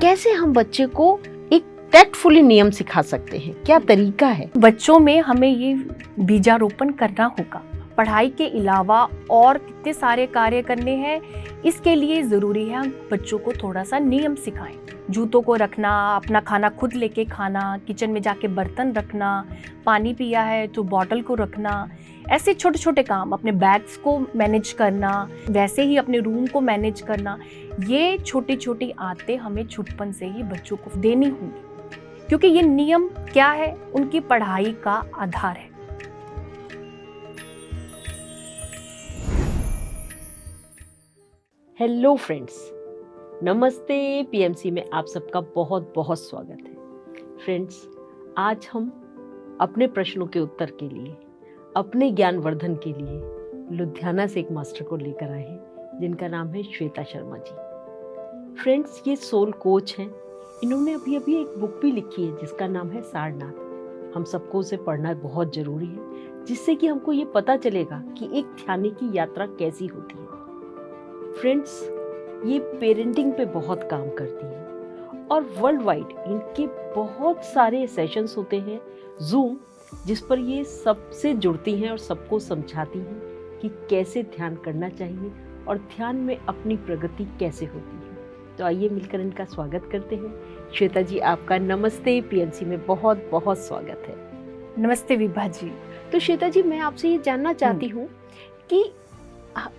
कैसे हम बच्चे को एक टैक्टफुली नियम सिखा सकते हैं, क्या तरीका है? बच्चों में हमें ये बीजारोपण करना होगा। पढ़ाई के अलावा और कितने सारे कार्य करने हैं, इसके लिए ज़रूरी है हम बच्चों को थोड़ा सा नियम सिखाएं। जूतों को रखना, अपना खाना खुद लेके खाना, किचन में जाके बर्तन रखना, पानी पिया है तो बॉटल को रखना, ऐसे छोटे छोटे काम, अपने बैग्स को मैनेज करना, वैसे ही अपने रूम को मैनेज करना। ये छोटी छोटी आदतें हमें छुटपन से ही बच्चों को देनी होंगी, क्योंकि ये नियम क्या है, उनकी पढ़ाई का आधार है। हेलो फ्रेंड्स, नमस्ते। पीएमसी में आप सबका बहुत बहुत स्वागत है। फ्रेंड्स, आज हम अपने प्रश्नों के उत्तर के लिए, अपने ज्ञानवर्धन के लिए लुधियाना से एक मास्टर को लेकर आए हैं, जिनका नाम है श्वेता शर्मा जी। फ्रेंड्स, ये सोल कोच हैं। इन्होंने अभी अभी एक बुक भी लिखी है जिसका नाम है सारनाथ। हम सबको उसे पढ़ना बहुत ज़रूरी है, जिससे कि हमको ये पता चलेगा कि एक ध्यान की यात्रा कैसी होती है। फ्रेंड्स, ये पेरेंटिंग पे बहुत काम करती है और वर्ल्ड वाइड इनके बहुत सारे सेशंस होते हैं जूम, जिस पर ये सबसे जुड़ती हैं और सबको समझाती हैं कि कैसे ध्यान करना चाहिए और ध्यान में अपनी प्रगति कैसे होती है। तो आइए मिलकर इनका स्वागत करते हैं। श्वेता जी, आपका नमस्ते। पीएमसी में बहुत बहुत स्वागत है। नमस्ते विभा जी। तो श्वेता जी, मैं आपसे ये जानना चाहती हूँ कि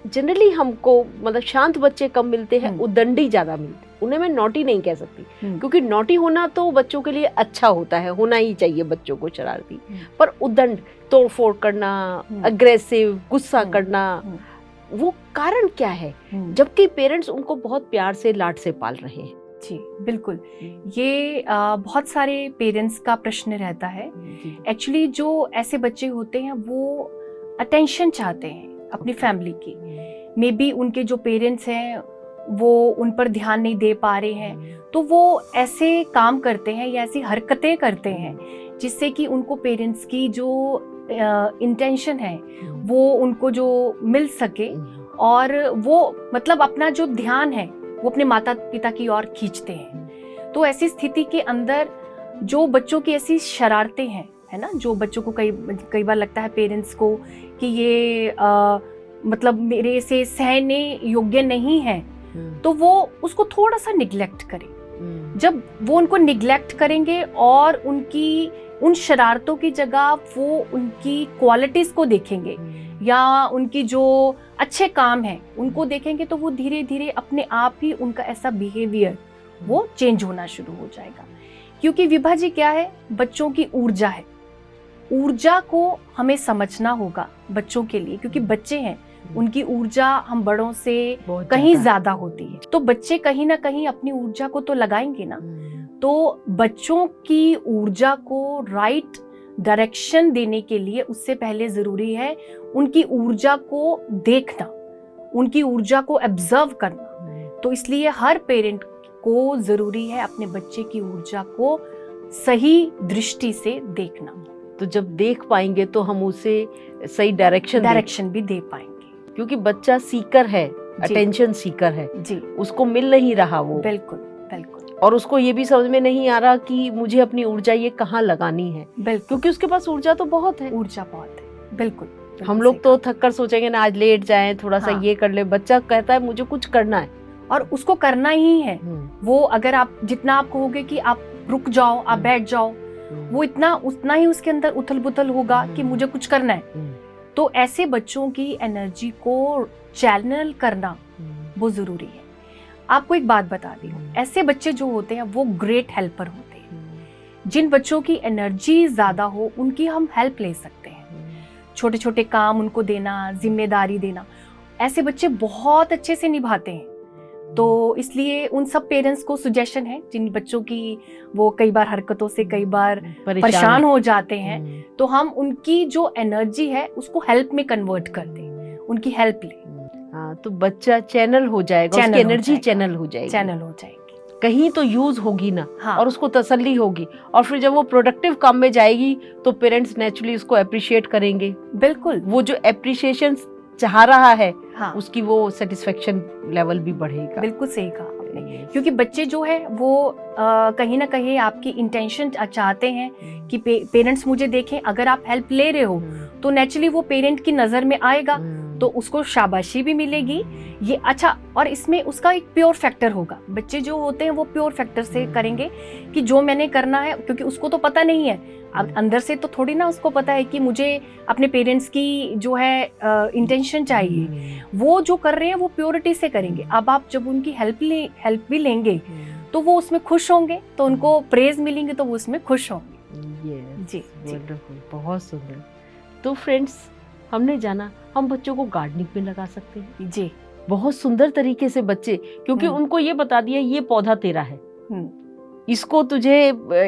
जनरली हमको मतलब शांत बच्चे कम मिलते हैं, उद्दंडी ज्यादा मिलते हैं। उन्हें मैं नॉटी नहीं कह सकती, क्योंकि नॉटी होना तो बच्चों के लिए अच्छा होता है, होना ही चाहिए बच्चों को शरारती। पर उद्दंड, तोड़फोड़ करना, अग्रेसिव, गुस्सा करना, वो कारण क्या है, जबकि पेरेंट्स उनको बहुत प्यार से, लाड से पाल रहे हैं? जी बिल्कुल, ये बहुत सारे पेरेंट्स का प्रश्न रहता है। एक्चुअली जो ऐसे बच्चे होते हैं वो अटेंशन चाहते हैं अपनी फैमिली की। मे बी उनके जो पेरेंट्स हैं वो उन पर ध्यान नहीं दे पा रहे हैं, तो वो ऐसे काम करते हैं या ऐसी हरकतें करते हैं जिससे कि उनको पेरेंट्स की जो इंटेंशन है वो उनको जो मिल सके, और वो मतलब अपना जो ध्यान है वो अपने माता पिता की ओर खींचते हैं। तो ऐसी स्थिति के अंदर जो बच्चों की ऐसी शरारतें हैं, है ना, जो बच्चों को कई बार लगता है पेरेंट्स को कि ये मतलब मेरे से सहने योग्य नहीं है, तो वो उसको थोड़ा सा निग्लेक्ट करें। जब वो उनको निग्लेक्ट करेंगे और उनकी उन शरारतों की जगह वो उनकी क्वालिटीज को देखेंगे या उनकी जो अच्छे काम हैं उनको देखेंगे, तो वो धीरे धीरे अपने आप ही उनका ऐसा बिहेवियर वो चेंज होना शुरू हो जाएगा। क्योंकि विभा जी क्या है, बच्चों की ऊर्जा है। ऊर्जा को हमें समझना होगा बच्चों के लिए, क्योंकि बच्चे हैं, उनकी ऊर्जा हम बड़ों से कहीं ज्यादा होती है। तो बच्चे कहीं ना कहीं अपनी ऊर्जा को तो लगाएंगे ना। तो बच्चों की ऊर्जा को राइट डायरेक्शन देने के लिए उससे पहले जरूरी है उनकी ऊर्जा को देखना, उनकी ऊर्जा को ऑब्जर्व करना। तो इसलिए हर पेरेंट को जरूरी है अपने बच्चे की ऊर्जा को सही दृष्टि से देखना। तो जब देख पाएंगे तो हम उसे सही डायरेक्शन भी दे पाएंगे, क्योंकि बच्चा सीकर है, अटेंशन सीकर है जी। उसको मिल नहीं रहा वो, बिल्कुल बिल्कुल, और उसको ये भी समझ में नहीं आ रहा कि मुझे अपनी ऊर्जा ये कहाँ लगानी है, क्योंकि उसके पास ऊर्जा तो बहुत है। ऊर्जा बहुत है, बिल्कुल। हम लोग तो थक कर सोचेंगे ना, आज लेट जाएं, थोड़ा सा ये कर ले। बच्चा कहता है मुझे कुछ करना है और उसको करना ही है। वो अगर आप जितना आप कहोगे कि आप रुक जाओ, आप बैठ जाओ, वो उतना ही उसके अंदर उथल पुथल होगा कि मुझे कुछ करना है। तो ऐसे बच्चों की एनर्जी को चैनल करना वो जरूरी है। आपको एक बात बता दी हूँ, ऐसे बच्चे जो होते हैं वो ग्रेट हेल्पर होते हैं। जिन बच्चों की एनर्जी ज्यादा हो उनकी हम हेल्प ले सकते हैं, छोटे छोटे काम उनको देना, जिम्मेदारी देना, ऐसे बच्चे बहुत अच्छे से निभाते हैं। तो इसलिए उन सब पेरेंट्स को सजेशन है जिन बच्चों की वो कई बार हरकतों से कई बार परेशान हो जाते हैं, तो हम उनकी जो एनर्जी है उसको हेल्प में कन्वर्ट कर दें, उनकी हेल्प लें। हाँ, तो बच्चा चैनल हो जाएगा, उसकी एनर्जी चैनल हो जाएगी, कहीं तो यूज होगी ना। हाँ। और उसको तसल्ली होगी, और फिर जब वो प्रोडक्टिव काम में जाएगी तो पेरेंट्स नेचुरली उसको अप्रिशिएट करेंगे। बिल्कुल, वो जो अप्रिशिएशन चाह रहा है, हाँ, उसकी वो सेटिस्फेक्शन लेवल भी बढ़ेगा। बिल्कुल सही कहा। नहीं, क्योंकि बच्चे जो है वो कहीं ना कहीं आपकी इंटेंशन चाहते हैं कि पेरेंट्स मुझे देखें। अगर आप हेल्प ले रहे हो तो नेचुरली वो पेरेंट की नज़र में आएगा, तो उसको शाबाशी भी मिलेगी। ये अच्छा, और इसमें उसका एक प्योर फैक्टर होगा। बच्चे जो होते हैं वो प्योर फैक्टर से करेंगे कि जो मैंने करना है, क्योंकि उसको तो पता नहीं है, अब अंदर से तो थोड़ी ना उसको पता है कि मुझे अपने पेरेंट्स की जो है इंटेंशन चाहिए। वो जो कर रहे हैं वो प्योरिटी से करेंगे। अब आप जब उनकी हेल्प भी लेंगे तो वो उसमें खुश होंगे, तो उनको प्रेज मिलेंगे तो वो उसमें खुश होंगे। जी, वंडरफुल, बहुत सुंदर। तो फ्रेंड्स, हमने जाना हम बच्चों को गार्डनिंग में लगा सकते हैं। जी, बहुत सुंदर तरीके से बच्चे, क्योंकि उनको ये बता दिया ये पौधा तेरा है, इसको तुझे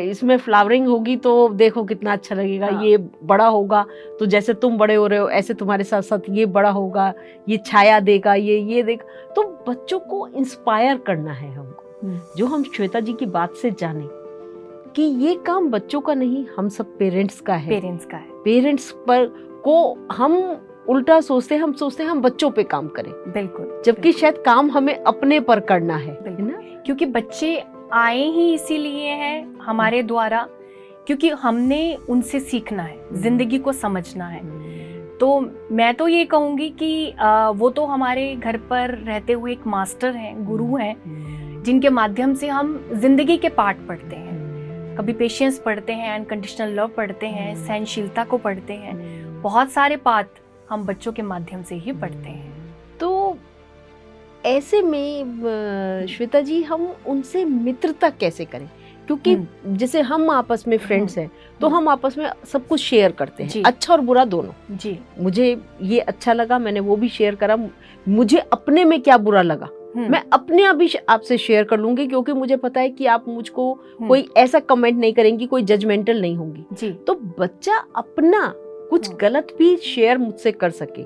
इसमें फ्लावरिंग होगी तो देखो कितना अच्छा लगेगा। हाँ। ये बड़ा होगा तो जैसे तुम बड़े हो रहे हो ऐसे तुम्हारे साथ साथ ये बड़ा होगा, ये छाया देगा, ये देगा। तो बच्चों को इंस्पायर करना है हमको। जो हम श्वेता जी की बात से जाने कि ये काम बच्चों का नहीं, हम सब पेरेंट्स का है। पेरेंट्स पर को हम उल्टा सोचते हैं, हम सोचते हैं हम बच्चों पे काम करें, बिल्कुल, जबकि शायद काम हमें अपने पर करना है ना। क्योंकि बच्चे आए ही इसीलिए हैं हमारे द्वारा, क्योंकि हमने उनसे सीखना है, जिंदगी को समझना है। तो मैं तो ये कहूँगी कि वो तो हमारे घर पर रहते हुए एक मास्टर हैं, गुरु हैं, जिनके माध्यम से हम जिंदगी के पाठ पढ़ते हैं। कभी पेशेंस पढ़ते हैं, अनकंडीशनल लव पढ़ते हैं, सहनशीलता को पढ़ते हैं। बहुत सारे पाठ हम बच्चों के माध्यम से ही पढ़ते हैं। तो ऐसे में श्वेता जी, हम उनसे मित्रता कैसे करें? क्योंकि जैसे हम आपस में फ्रेंड्स हैं तो हम आपस में सब कुछ शेयर करते हैं, अच्छा और बुरा दोनों। जी, मुझे ये अच्छा लगा, मैंने वो भी शेयर करा। मुझे अपने में क्या बुरा लगा मैं अपने आप ही आपसे शेयर कर लूंगी, क्योंकि मुझे पता है कि आप मुझको कोई ऐसा कमेंट नहीं करेंगी, कोई जजमेंटल नहीं होंगी जी। तो बच्चा अपना कुछ गलत भी शेयर मुझसे कर सके,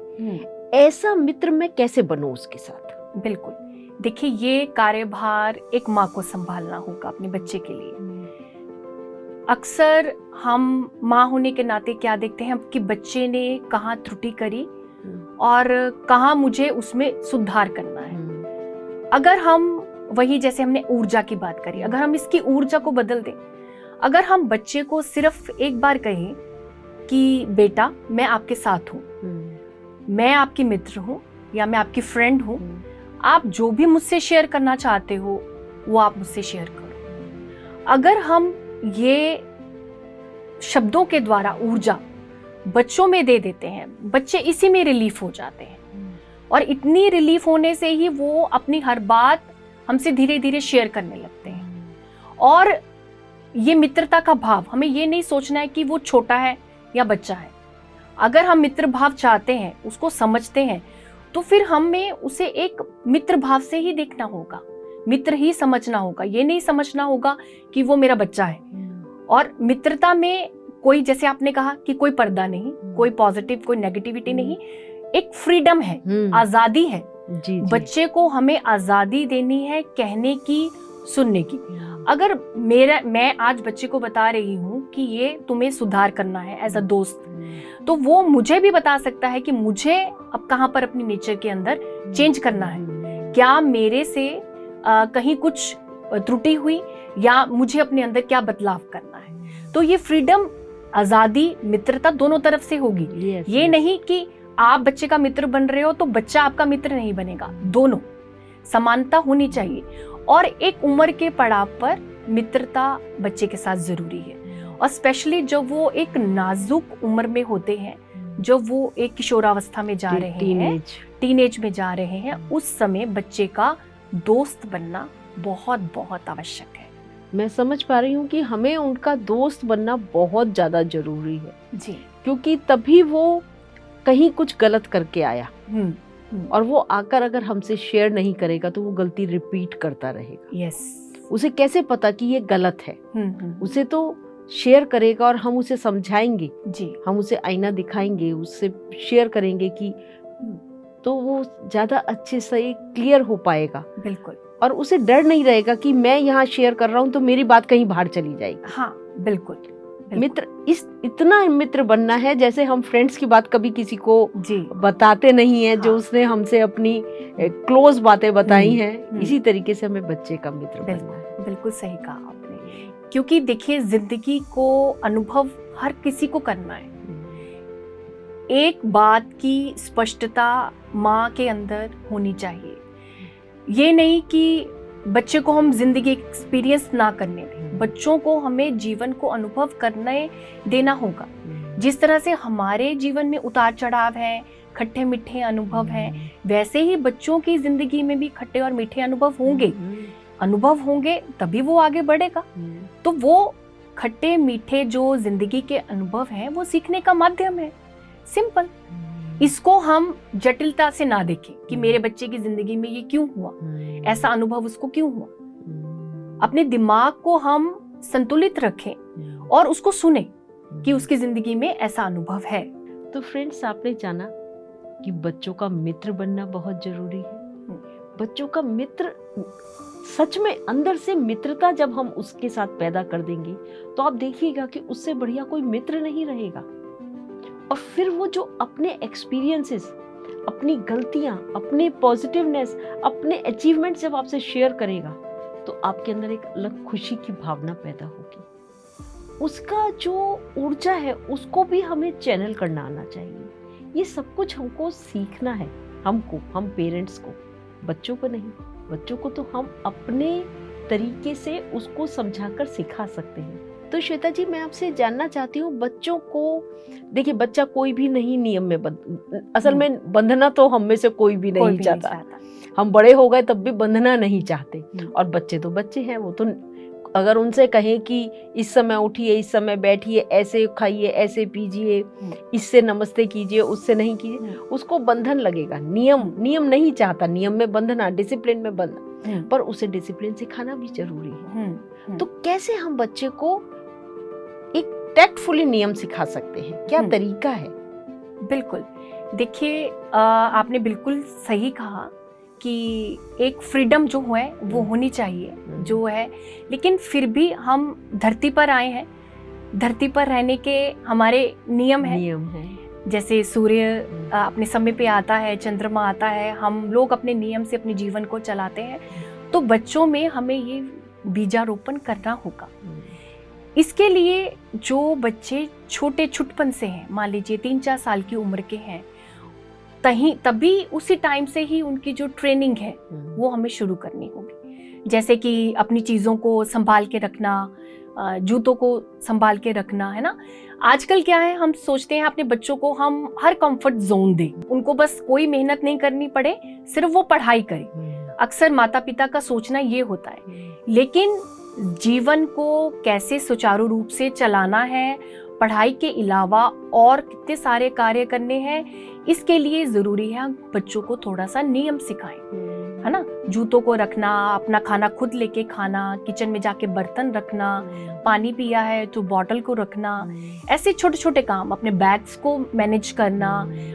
ऐसा मित्र मैं कैसे बनूं उसके साथ? बिल्कुल, देखिए ये कार्यभार एक माँ को संभालना होगा अपने बच्चे के लिए। अक्सर हम माँ होने के नाते क्या देखते हैं कि बच्चे ने कहाँ त्रुटि करी और कहाँ मुझे उसमें सुधार करना है। अगर हम वही, जैसे हमने ऊर्जा की बात करी, अगर हम इसकी ऊर्जा को बदल दें, अगर हम बच्चे को सिर्फ एक बार कहें कि बेटा मैं आपके साथ हूँ, मैं आपकी मित्र हूँ या मैं आपकी फ्रेंड हूँ, आप जो भी मुझसे शेयर करना चाहते हो वो आप मुझसे शेयर करो। अगर हम ये शब्दों के द्वारा ऊर्जा बच्चों में दे देते हैं, बच्चे इसी में रिलीफ हो जाते हैं, और इतनी रिलीफ होने से ही वो अपनी हर बात हमसे धीरे धीरे शेयर करने लगते हैं। और ये मित्रता का भाव, हमें ये नहीं सोचना है कि वो छोटा है या बच्चा है। अगर हम मित्र भाव चाहते हैं, उसको समझते हैं, तो फिर हमें उसे एक मित्र भाव से ही देखना होगा, मित्र ही समझना होगा। ये नहीं समझना होगा कि वो मेरा बच्चा है। और मित्रता में कोई, जैसे आपने कहा कि कोई पर्दा नहीं, कोई पॉजिटिव कोई नेगेटिविटी नहीं, एक फ्रीडम है, आजादी है। जी। बच्चे को हमें आजादी देनी है कहने की, सुनने की। अगर मैं आज बच्चे को बता रही हूँ कि ये तुम्हें सुधार करना है एज अ दोस्त, तो वो मुझे भी बता सकता है कि मुझे अब कहाँ पर अपनी नेचर के अंदर चेंज करना है, क्या मेरे से कहीं कुछ त्रुटि हुई या मुझे अपने अंदर क्या बदलाव करना है। तो ये फ्रीडम, आजादी, मित्रता दोनों तरफ से होगी। ये नहीं कि आप बच्चे का मित्र बन रहे हो तो बच्चा आपका मित्र नहीं बनेगा। दोनों समानता होनी चाहिए। और एक उम्र के पड़ाव पर मित्रता बच्चे के साथ जरूरी है, और स्पेशली जब वो एक नाजुक उम्र में होते हैं, जब वो एक किशोरावस्था में जा रहे हैं, टीनेज में जा रहे हैं, उस समय बच्चे का दोस्त बनना बहुत बहुत आवश्यक है। मैं समझ पा रही हूँ कि हमें उनका दोस्त बनना बहुत ज्यादा जरूरी है जी, क्योंकि तभी वो कहीं कुछ गलत करके आया और वो आकर अगर हमसे शेयर नहीं करेगा तो वो गलती रिपीट करता रहेगा। यस, उसे कैसे पता कि ये गलत है? उसे तो शेयर करेगा और हम उसे समझाएंगे जी, हम उसे आईना दिखाएंगे, उससे शेयर करेंगे कि तो वो ज्यादा अच्छे से क्लियर हो पाएगा। बिल्कुल, और उसे डर नहीं रहेगा कि मैं यहाँ शेयर कर रहा हूँ तो मेरी बात कहीं बाहर चली जाएगी। हाँ बिल्कुल, मित्र इतना मित्र बनना है जैसे हम फ्रेंड्स की बात कभी किसी को जी बताते नहीं है, जो हाँ। उसने हमसे अपनी क्लोज बातें बताई हैं, इसी तरीके से हमें बच्चे का मित्र बनना है। बिल्कुल सही कहा आपने, क्योंकि देखिए जिंदगी को अनुभव हर किसी को करना है। एक बात की स्पष्टता माँ के अंदर होनी चाहिए, ये नहीं कि बच्चे को हम जिंदगी एक्सपीरियंस ना करने दें, बच्चों को हमें जीवन को अनुभव करने देना होगा। जिस तरह से हमारे जीवन में उतार चढ़ाव है, खट्टे मीठे अनुभव हैं, वैसे ही बच्चों की जिंदगी में भी खट्टे और मीठे अनुभव होंगे तभी वो आगे बढ़ेगा। तो वो खट्टे मीठे जो जिंदगी के अनुभव हैं वो सीखने का माध्यम है, सिंपल। इसको हम जटिलता से ना देखें कि मेरे बच्चे की जिंदगी में ये क्यों हुआ, ऐसा अनुभव उसको क्यों हुआ। अपने दिमाग को हम संतुलित रखें और उसको सुने कि उसकी जिंदगी में ऐसा अनुभव है। तो फ्रेंड्स, आपने जाना कि बच्चों का मित्र बनना बहुत जरूरी है। बच्चों का मित्र, सच में अंदर से मित्रता जब हम उसके साथ पैदा कर देंगे तो आप देखिएगा कि उससे बढ़िया कोई मित्र नहीं रहेगा। और फिर वो जो अपने एक्सपीरियंसेस, अपनी गलतियां, अपने पॉजिटिवनेस, अपने अचीवमेंट जब आपसे शेयर करेगा तो आपके अंदर एक अलग खुशी की भावना पैदा होगी। उसका जो ऊर्जा है उसको भी हमें चैनल करना आना चाहिए। ये सब कुछ हमको सीखना है, हम पेरेंट्स को, बच्चों को नहीं। बच्चों को तो हम अपने तरीके से उसको समझाकर सिखा सकते हैं। तो श्वेता जी, मैं आपसे जानना चाहती हूँ, बच्चों को देखिए, बच्चा कोई भी नहीं नियम में असल में बंधना तो हम में से कोई भी नहीं चाहता। हम बड़े हो गए तब भी बंधना नहीं चाहते। और बच्चे तो बच्चे हैं, वो तो अगर उनसे कहें कि इस समय उठिए, इस समय बैठिए, ऐसे खाइए, ऐसे पीजिए, इससे नमस्ते कीजिए, उससे नहीं कीजिए, उसको बंधन लगेगा। नियम नहीं चाहता, नियम में बंधना, डिसिप्लिन में बंधना, पर उसे डिसिप्लिन सिखाना भी जरूरी है। तो कैसे हम बच्चे को एक टैक्टफुली नियम सिखा सकते हैं, क्या तरीका है? बिल्कुल, देखिए आपने बिल्कुल सही कहा कि एक फ्रीडम जो है वो होनी चाहिए जो है, लेकिन फिर भी हम धरती पर आए हैं, धरती पर रहने के हमारे नियम है। जैसे सूर्य अपने समय पे आता है, चंद्रमा आता है, हम लोग अपने नियम से अपने जीवन को चलाते हैं। तो बच्चों में हमें ये बीजारोपण करना होगा। इसके लिए जो बच्चे छोटे छुटपन से हैं, मान लीजिए 3-4 साल की उम्र के हैं, तभी उसी टाइम से ही उनकी जो ट्रेनिंग है वो हमें शुरू करनी होगी। जैसे कि अपनी चीज़ों को संभाल के रखना, जूतों को संभाल के रखना, है ना। आजकल क्या है, हम सोचते हैं अपने बच्चों को हम हर कंफर्ट जोन दें, उनको बस कोई मेहनत नहीं करनी पड़े, सिर्फ वो पढ़ाई करें। अक्सर माता पिता का सोचना ये होता है, लेकिन जीवन को कैसे सुचारू रूप से चलाना है, पढ़ाई के अलावा और कितने सारे कार्य करने हैं, इसके लिए जरूरी है हम बच्चों को थोड़ा सा नियम सिखाएं, है ना। जूतों को रखना, अपना खाना खुद लेके खाना, किचन में जाके बर्तन रखना, पानी पिया है तो बॉटल को रखना, ऐसे छोटे छोटे काम, अपने बैग्स को मैनेज करना,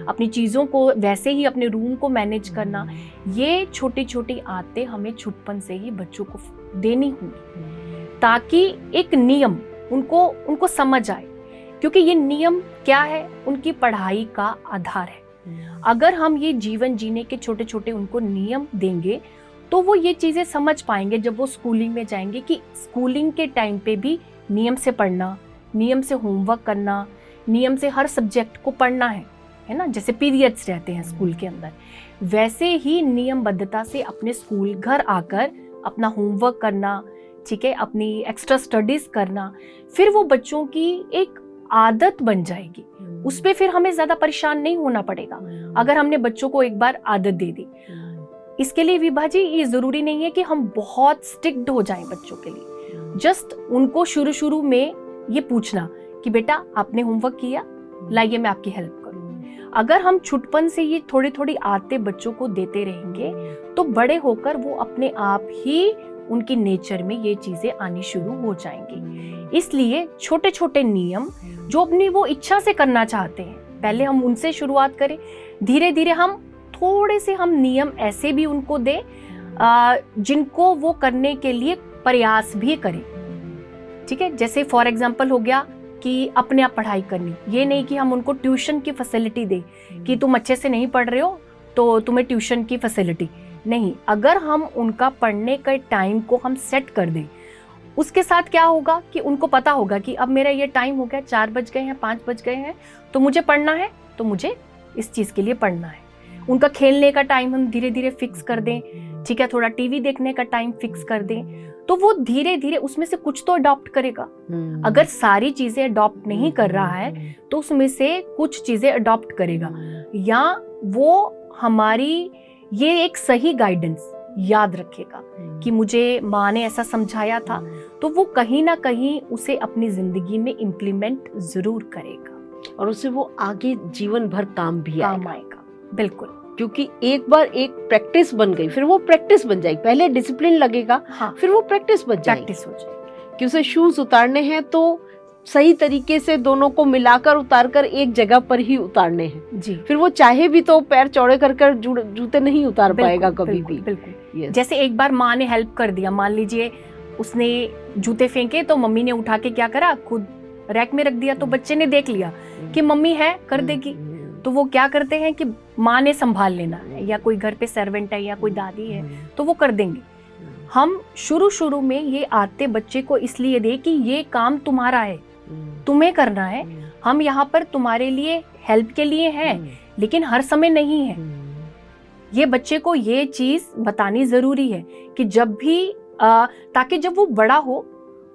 अपनी चीज़ों को वैसे ही अपने रूम को मैनेज करना, ये छोटी छोटी आदतें हमें छुटपन से ही बच्चों को देनी होंगी, ताकि एक नियम उनको समझ आए। क्योंकि ये नियम क्या है, उनकी पढ़ाई का आधार है। अगर हम ये जीवन जीने के छोटे छोटे उनको नियम देंगे तो वो ये चीज़ें समझ पाएंगे जब वो स्कूलिंग में जाएंगे, कि स्कूलिंग के टाइम पे भी नियम से पढ़ना, नियम से होमवर्क करना, नियम से हर सब्जेक्ट को पढ़ना है ना। जैसे पीरियड्स रहते हैं स्कूल के अंदर, वैसे ही नियमबद्धता से अपने स्कूल घर आकर अपना होमवर्क करना, ठीक है, अपनी एक्स्ट्रा स्टडीज करना, फिर वो बच्चों की एक आदत बन जाएगी। उस पे फिर हमें ज्यादा परेशान नहीं होना पड़ेगा अगर हमने बच्चों को एक बार आदत दे दी। इसके लिए विभा जी, ये जरूरी नहीं है कि हम बहुत स्ट्रिक्ट हो जाएं बच्चों के लिए। जस्ट उनको शुरू में ये पूछना कि बेटा आपने होमवर्क किया, लाइए मैं आपकी हेल्प करूं। अगर हम छुटपन से ये थोड़ी थोड़ी आदतें बच्चों को देते रहेंगे तो बड़े होकर वो अपने आप ही उनकी नेचर में ये चीजें आनी शुरू हो जाएंगी। इसलिए छोटे छोटे नियम जो अपनी वो इच्छा से करना चाहते हैं, पहले हम उनसे शुरुआत करें। धीरे धीरे हम थोड़े से हम नियम ऐसे भी उनको दें जिनको वो करने के लिए प्रयास भी करें, ठीक है। जैसे फॉर एग्जाम्पल हो गया, कि अपने आप पढ़ाई करनी, ये नहीं कि हम उनको ट्यूशन की फैसिलिटी दें कि तुम अच्छे से नहीं पढ़ रहे हो तो तुम्हें ट्यूशन की फैसिलिटी नहीं। अगर हम उनका पढ़ने के टाइम को हम सेट कर दें, उसके साथ क्या होगा कि उनको पता होगा कि अब मेरा ये टाइम हो गया, 4 बज गए हैं, 5 बज गए हैं, तो मुझे पढ़ना है, तो मुझे इस चीज़ के लिए पढ़ना है। उनका खेलने का टाइम हम धीरे धीरे फिक्स कर दें, ठीक है, थोड़ा टीवी देखने का टाइम फिक्स कर दें, तो वो धीरे धीरे उसमें से कुछ तो अडॉप्ट करेगा। अगर सारी चीजें अडॉप्ट नहीं कर रहा है तो उसमें से कुछ चीजें अडॉप्ट करेगा, या वो हमारी ये एक सही गाइडेंस याद रखेगा कि मुझे माँ ने ऐसा समझाया था, तो वो कहीं ना कहीं उसे अपनी जिंदगी में इम्प्लीमेंट जरूर करेगा और उसे वो आगे जीवन भर काम भी आएगा। बिल्कुल, क्योंकि एक बार एक प्रैक्टिस बन गई, फिर वो प्रैक्टिस बन जाएगी। पहले डिसिप्लिन लगेगा, हाँ, फिर वो प्रैक्टिस बन जाएगी, प्रैक्टिस हो जाएगी कि उसे शूज उतारने हैं तो सही तरीके से दोनों को मिलाकर उतारकर एक जगह पर ही उतारने हैं जी। फिर वो चाहे भी तो पैर चौड़े कर कर जूते नहीं उतार पाएगा कभी भी। बिल्कुल। जैसे एक बार माँ ने हेल्प कर दिया, मान लीजिए उसने जूते फेंके तो मम्मी ने उठा के क्या करा, खुद रैक में रख दिया, तो बच्चे ने देख लिया कि मम्मी है, कर देगी, तो वो क्या करते हैं कि माँ ने संभाल लेना है, या कोई घर पे सर्वेंट है या कोई दादी है तो वो कर देंगे। हम शुरू में ये आते बच्चे को इसलिए दे कि ये काम तुम्हारा है, तुम्हें करना है, हम यहाँ पर तुम्हारे लिए हेल्प के लिए हैं, लेकिन हर समय नहीं है। ये बच्चे को ये चीज बतानी जरूरी है कि जब भी ताकि जब वो बड़ा हो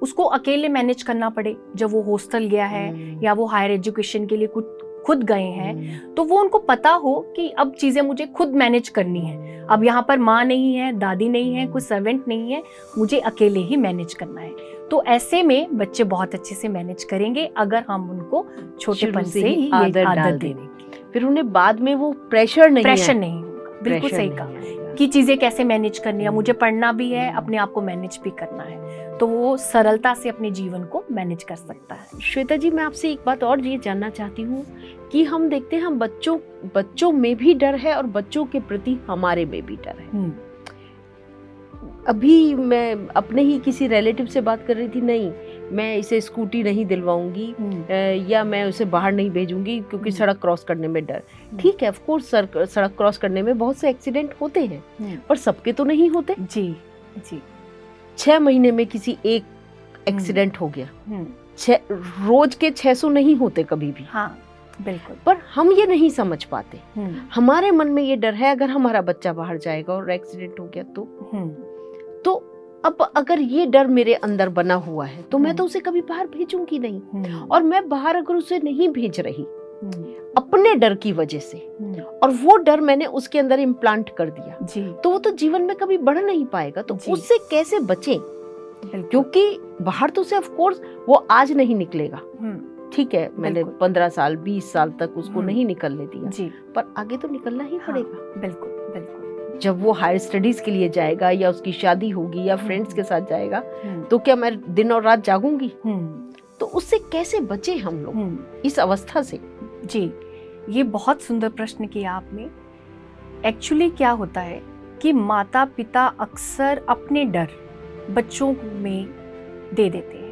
उसको अकेले मैनेज करना पड़े। जब वो हॉस्टल गया है या वो हायर एजुकेशन के लिए कुछ खुद गए हैं, तो वो उनको पता हो कि अब चीजें मुझे खुद मैनेज करनी है, अब यहाँ पर माँ नहीं है, दादी नहीं है, कोई सर्वेंट नहीं है, मुझे अकेले ही मैनेज करना है। तो ऐसे में बच्चे बहुत अच्छे से मैनेज करेंगे अगर हम उनको छोटेपन से ही आदत देंगे, फिर उन्हें बाद में वो प्रेशर नहीं होगा। बिल्कुल सही कहा कि चीजें कैसे मैनेज करनी है, मुझे पढ़ना भी है, अपने आप को मैनेज भी करना है, तो वो सरलता से अपने जीवन को मैनेज कर सकता है। श्वेता जी, मैं आपसे एक बात और ये जानना चाहती हूँ कि हम देखते हैं हम बच्चों में भी डर है और बच्चों के प्रति हमारे में भी डर है। अभी मैं अपने ही किसी रिलेटिव से बात कर रही थी, नहीं मैं इसे स्कूटी नहीं दिलवाऊंगी या मैं उसे बाहर नहीं भेजूंगी क्योंकि सड़क क्रॉस करने में डर। ठीक है, ऑफ कोर्स सड़क क्रॉस करने में बहुत से एक्सीडेंट होते हैं, पर सबके तो नहीं होते। जी जी। 6 महीने में किसी एक एक्सीडेंट हो गया, रोज के 600 नहीं होते कभी भी। हाँ बिल्कुल। पर हम ये नहीं समझ पाते, हमारे मन में ये डर है अगर हमारा बच्चा बाहर जाएगा और एक्सीडेंट हो गया तो अब अगर ये डर मेरे अंदर बना हुआ है तो मैं तो उसे कभी बाहर भेजूंगी नहीं। और मैं बाहर अगर उसे नहीं भेज रही अपने डर की वजह से, और वो डर मैंने उसके अंदर इम्प्लांट कर दिया जी, तो वो तो जीवन में कभी बढ़ नहीं पाएगा। तो उससे कैसे बचें? क्योंकि बाहर तो उसे ऑफ कोर्स वो आज नहीं निकलेगा, ठीक है, मैंने 15 साल 20 साल तक उसको नहीं निकलने दिया जी, पर आगे तो निकलना ही पड़ेगा। बिल्कुल बिल्कुल। जब वो हायर स्टडीज के लिए जाएगा या उसकी शादी होगी या फ्रेंड्स के साथ जाएगा, तो क्या मैं दिन और रात जागूंगी? तो उससे कैसे बचे हम लोग इस अवस्था से? जी, ये बहुत सुंदर प्रश्न किया आपने। एक्चुअली क्या होता है कि माता पिता अक्सर अपने डर बच्चों में दे देते हैं।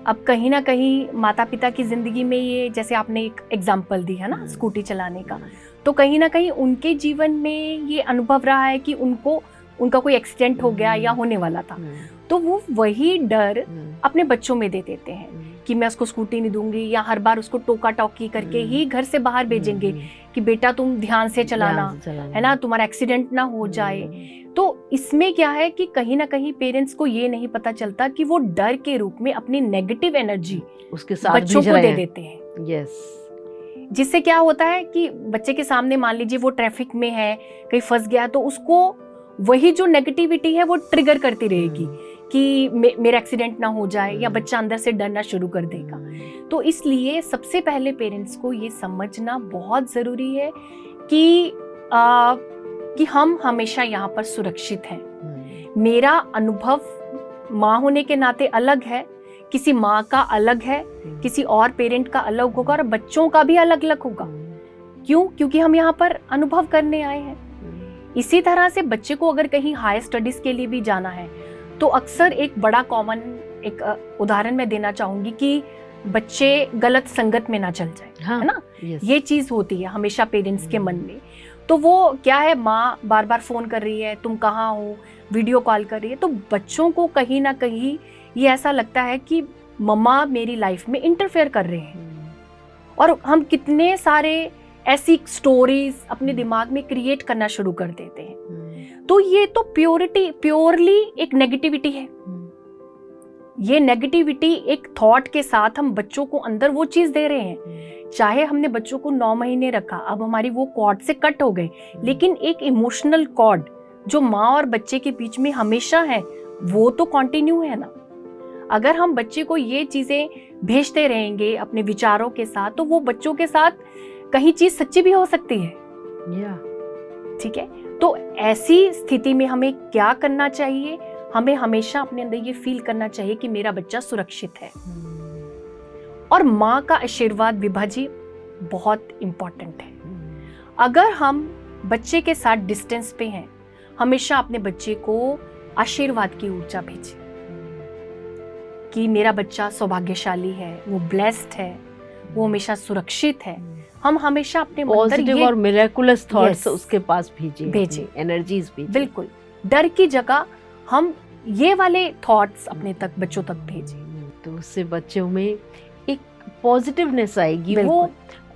अब कहीं ना कहीं माता पिता की जिंदगी में ये, जैसे आपने एक एग्जाम्पल दी है ना स्कूटी चलाने का, तो कहीं ना कहीं उनके जीवन में ये अनुभव रहा है कि उनका कोई एक्सीडेंट हो गया या होने वाला था, तो वो वही डर अपने बच्चों में दे देते हैं कि मैं उसको स्कूटी नहीं दूंगी, या हर बार उसको टोका टोकी करके ही घर से बाहर भेजेंगे कि बेटा तुम ध्यान से चलाना है ना, तुम्हारा एक्सीडेंट ना हो जाए। तो इसमें क्या है कि कहीं ना कहीं पेरेंट्स को ये नहीं पता चलता कि वो डर के रूप में अपनी नेगेटिव एनर्जी उसके साथ बच्चों को दे देते हैं। यस। जिससे क्या होता है कि बच्चे के सामने मान लीजिए वो ट्रैफिक में है, कहीं फंस गया, तो उसको वही जो नेगेटिविटी है वो ट्रिगर करती रहेगी कि मेरा एक्सीडेंट ना हो जाए, या बच्चा अंदर से डरना शुरू कर देगा। तो इसलिए सबसे पहले पेरेंट्स को ये समझना बहुत जरूरी है कि हम हमेशा यहाँ पर सुरक्षित हैं। मेरा अनुभव माँ होने के नाते अलग है, किसी माँ का अलग है, किसी और पेरेंट का अलग होगा, और बच्चों का भी अलग अलग होगा। क्यों? क्योंकि हम यहाँ पर अनुभव करने आए हैं। इसी तरह से बच्चे को अगर कहीं हायर स्टडीज के लिए भी जाना है, तो अक्सर एक बड़ा कॉमन एक उदाहरण मैं देना चाहूंगी कि बच्चे गलत संगत में ना चल जाए, हाँ, है ना? yes. ये चीज होती है हमेशा पेरेंट्स के मन में। तो वो क्या है, माँ बार बार फोन कर रही है, तुम कहाँ हो, वीडियो कॉल कर रही है, तो बच्चों को कहीं ना कहीं ये ऐसा लगता है कि मम्मा मेरी लाइफ में इंटरफेयर कर रहे हैं। और हम कितने सारे ऐसी स्टोरीज अपने दिमाग में क्रिएट करना शुरू कर देते हैं। तो ये तो प्योरली एक नेगेटिविटी है। ये नेगेटिविटी एक थॉट के साथ हम बच्चों को अंदर वो चीज दे रहे हैं। चाहे हमने बच्चों को 9 महीने रखा, अब हमारी वो कॉर्ड से कट हो गए, लेकिन एक इमोशनल कॉर्ड जो माँ और बच्चे के बीच में हमेशा है, वो तो कंटिन्यू है ना। अगर हम बच्चे को ये चीजें भेजते रहेंगे अपने विचारों के साथ, तो वो बच्चों के साथ कहीं चीज सच्ची भी हो सकती है। ठीक है, तो ऐसी स्थिति में हमें क्या करना चाहिए? हमें हमेशा अपने अंदर ये फील करना चाहिए कि मेरा बच्चा सुरक्षित है। और माँ का आशीर्वाद विभा जी बहुत इंपॉर्टेंट है। अगर हम बच्चे के साथ डिस्टेंस पे हैं, हमेशा अपने बच्चे को आशीर्वाद की ऊर्जा भेजें कि मेरा बच्चा सौभाग्यशाली है, वो ब्लेस्ड है, वो हमेशा सुरक्षित है। हम हमेशा अपने पॉजिटिव और मिरेकुलस थॉट्स उसके पास भेजें, एनर्जीज भेजें। बिल्कुल, डर की जगह हम ये वाले थॉट्स अपने तक बच्चों तक भेजें, तो उससे बच्चों में एक पॉजिटिवनेस आएगी। वो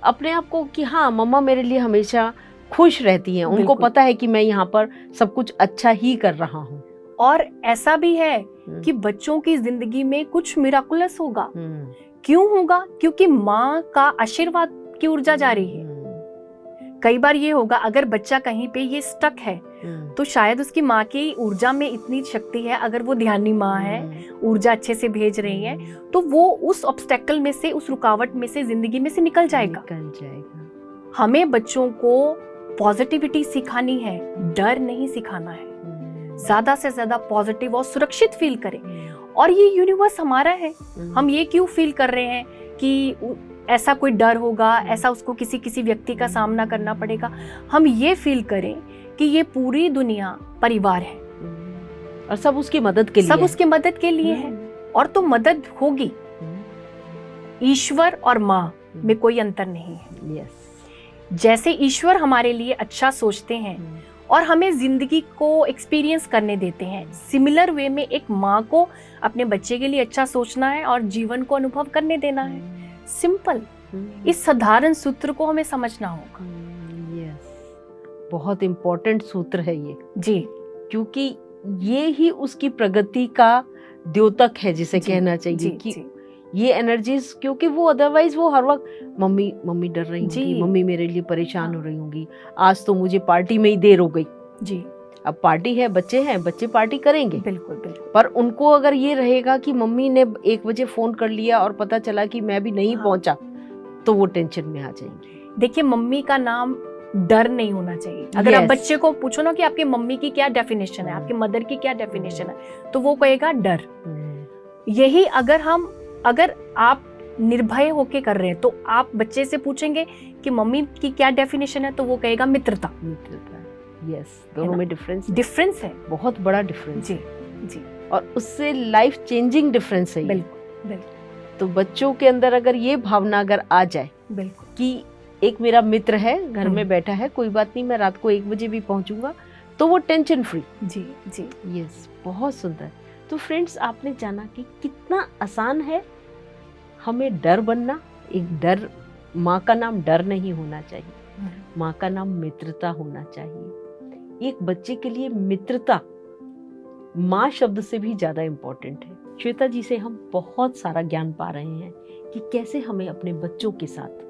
अपने आप को कि हाँ मम्मा मेरे लिए हमेशा खुश रहती हैं, उनको पता है कि मैं यहाँ पर सब कुछ अच्छा ही कर रहा हूँ। और ऐसा भी है कि बच्चों की जिंदगी में कुछ मिराकुलस होगा। क्यों होगा? क्योंकि माँ का आशीर्वाद की ऊर्जा जा रही है। कई बार ये होगा, अगर बच्चा कहीं पे ये स्टक है, तो शायद उसकी माँ की ऊर्जा में इतनी शक्ति है, अगर वो ध्यानी माँ है, ऊर्जा अच्छे से भेज रही है, तो वो उस ऑब्स्टेकल में से, उस रुकावट में से, जिंदगी में से निकल जाएगा। हमें बच्चों को पॉजिटिविटी सिखानी है, डर नहीं सिखाना है। ज्यादा से ज्यादा पॉजिटिव और सुरक्षित फील करें। और ये यूनिवर्स हमारा है, हम ये क्यों फील कर रहे हैं कि ऐसा कोई डर होगा, ऐसा उसको किसी व्यक्ति का सामना करना पड़ेगा। हम ये फील करें कि ये पूरी दुनिया परिवार है और सब उसकी मदद के लिए, सब उसकी मदद के लिए है। और तो मदद होगी। ईश्वर और माँ में कोई अंतर नहीं है। जैसे ईश्वर हमारे लिए अच्छा सोचते हैं और हमें जिंदगी को एक्सपीरियंस करने देते हैं, सिमिलर वे में एक माँ को अपने बच्चे के लिए अच्छा सोचना है और जीवन को अनुभव करने देना है। सिंपल, इस साधारण सूत्र को हमें समझना होगा। बहुत इंपॉर्टेंट सूत्र है ये जी, क्योंकि ये ही उसकी प्रगति का द्योतक है, जिसे कहना चाहिए कि ये एनर्जीज, क्योंकि वो अदरवाइज वो हर वक्त मम्मी डर रही होंगी, मम्मी मेरे लिए परेशान हो रही होंगी, आज तो मुझे पार्टी में ही देर हो गई। जी, अब पार्टी है, बच्चे पार्टी करेंगे, बिल्कुल बिल्कुल। पर उनको अगर ये रहेगा कि मम्मी ने 1 बजे फोन कर लिया और पता चला कि मैं भी नहीं पहुंचा, तो वो टेंशन में आ जाएंगे। देखिए, मम्मी का नाम डर नहीं होना चाहिए। अगर आप बच्चे को पूछो ना कि आपकी मम्मी की क्या डेफिनेशन है, आपकी मदर की क्या डेफिनेशन है, तो वो कहेगा डर। यही अगर आप निर्भय होके कर रहे हैं, तो आप बच्चे से पूछेंगे कि मम्मी की क्या डेफिनेशन है, तो वो कहेगा मित्रता। दोनों में डिफरेंस है, बहुत बड़ा डिफरेंस। जी, और उससे लाइफ चेंजिंग डिफरेंस है। बिल्कुल। तो बच्चों के अंदर अगर ये भावना अगर आ जाए कि एक मेरा मित्र है, घर में बैठा है, कोई बात नहीं, मैं रात को 1 बजे भी पहुंचूंगा, तो वो टेंशन फ्री। जी, यस, बहुत सुंदर। तो फ्रेंड्स, आपने जाना कि कितना आसान है हमें डर बनना। एक डर, माँ का नाम डर नहीं होना चाहिए, माँ का नाम मित्रता होना चाहिए। एक बच्चे के लिए मित्रता माँ शब्द से भी ज्यादा इम्पोर्टेंट है। श्वेता जी से हम बहुत सारा ज्ञान पा रहे हैं कि कैसे हमें अपने बच्चों के साथ,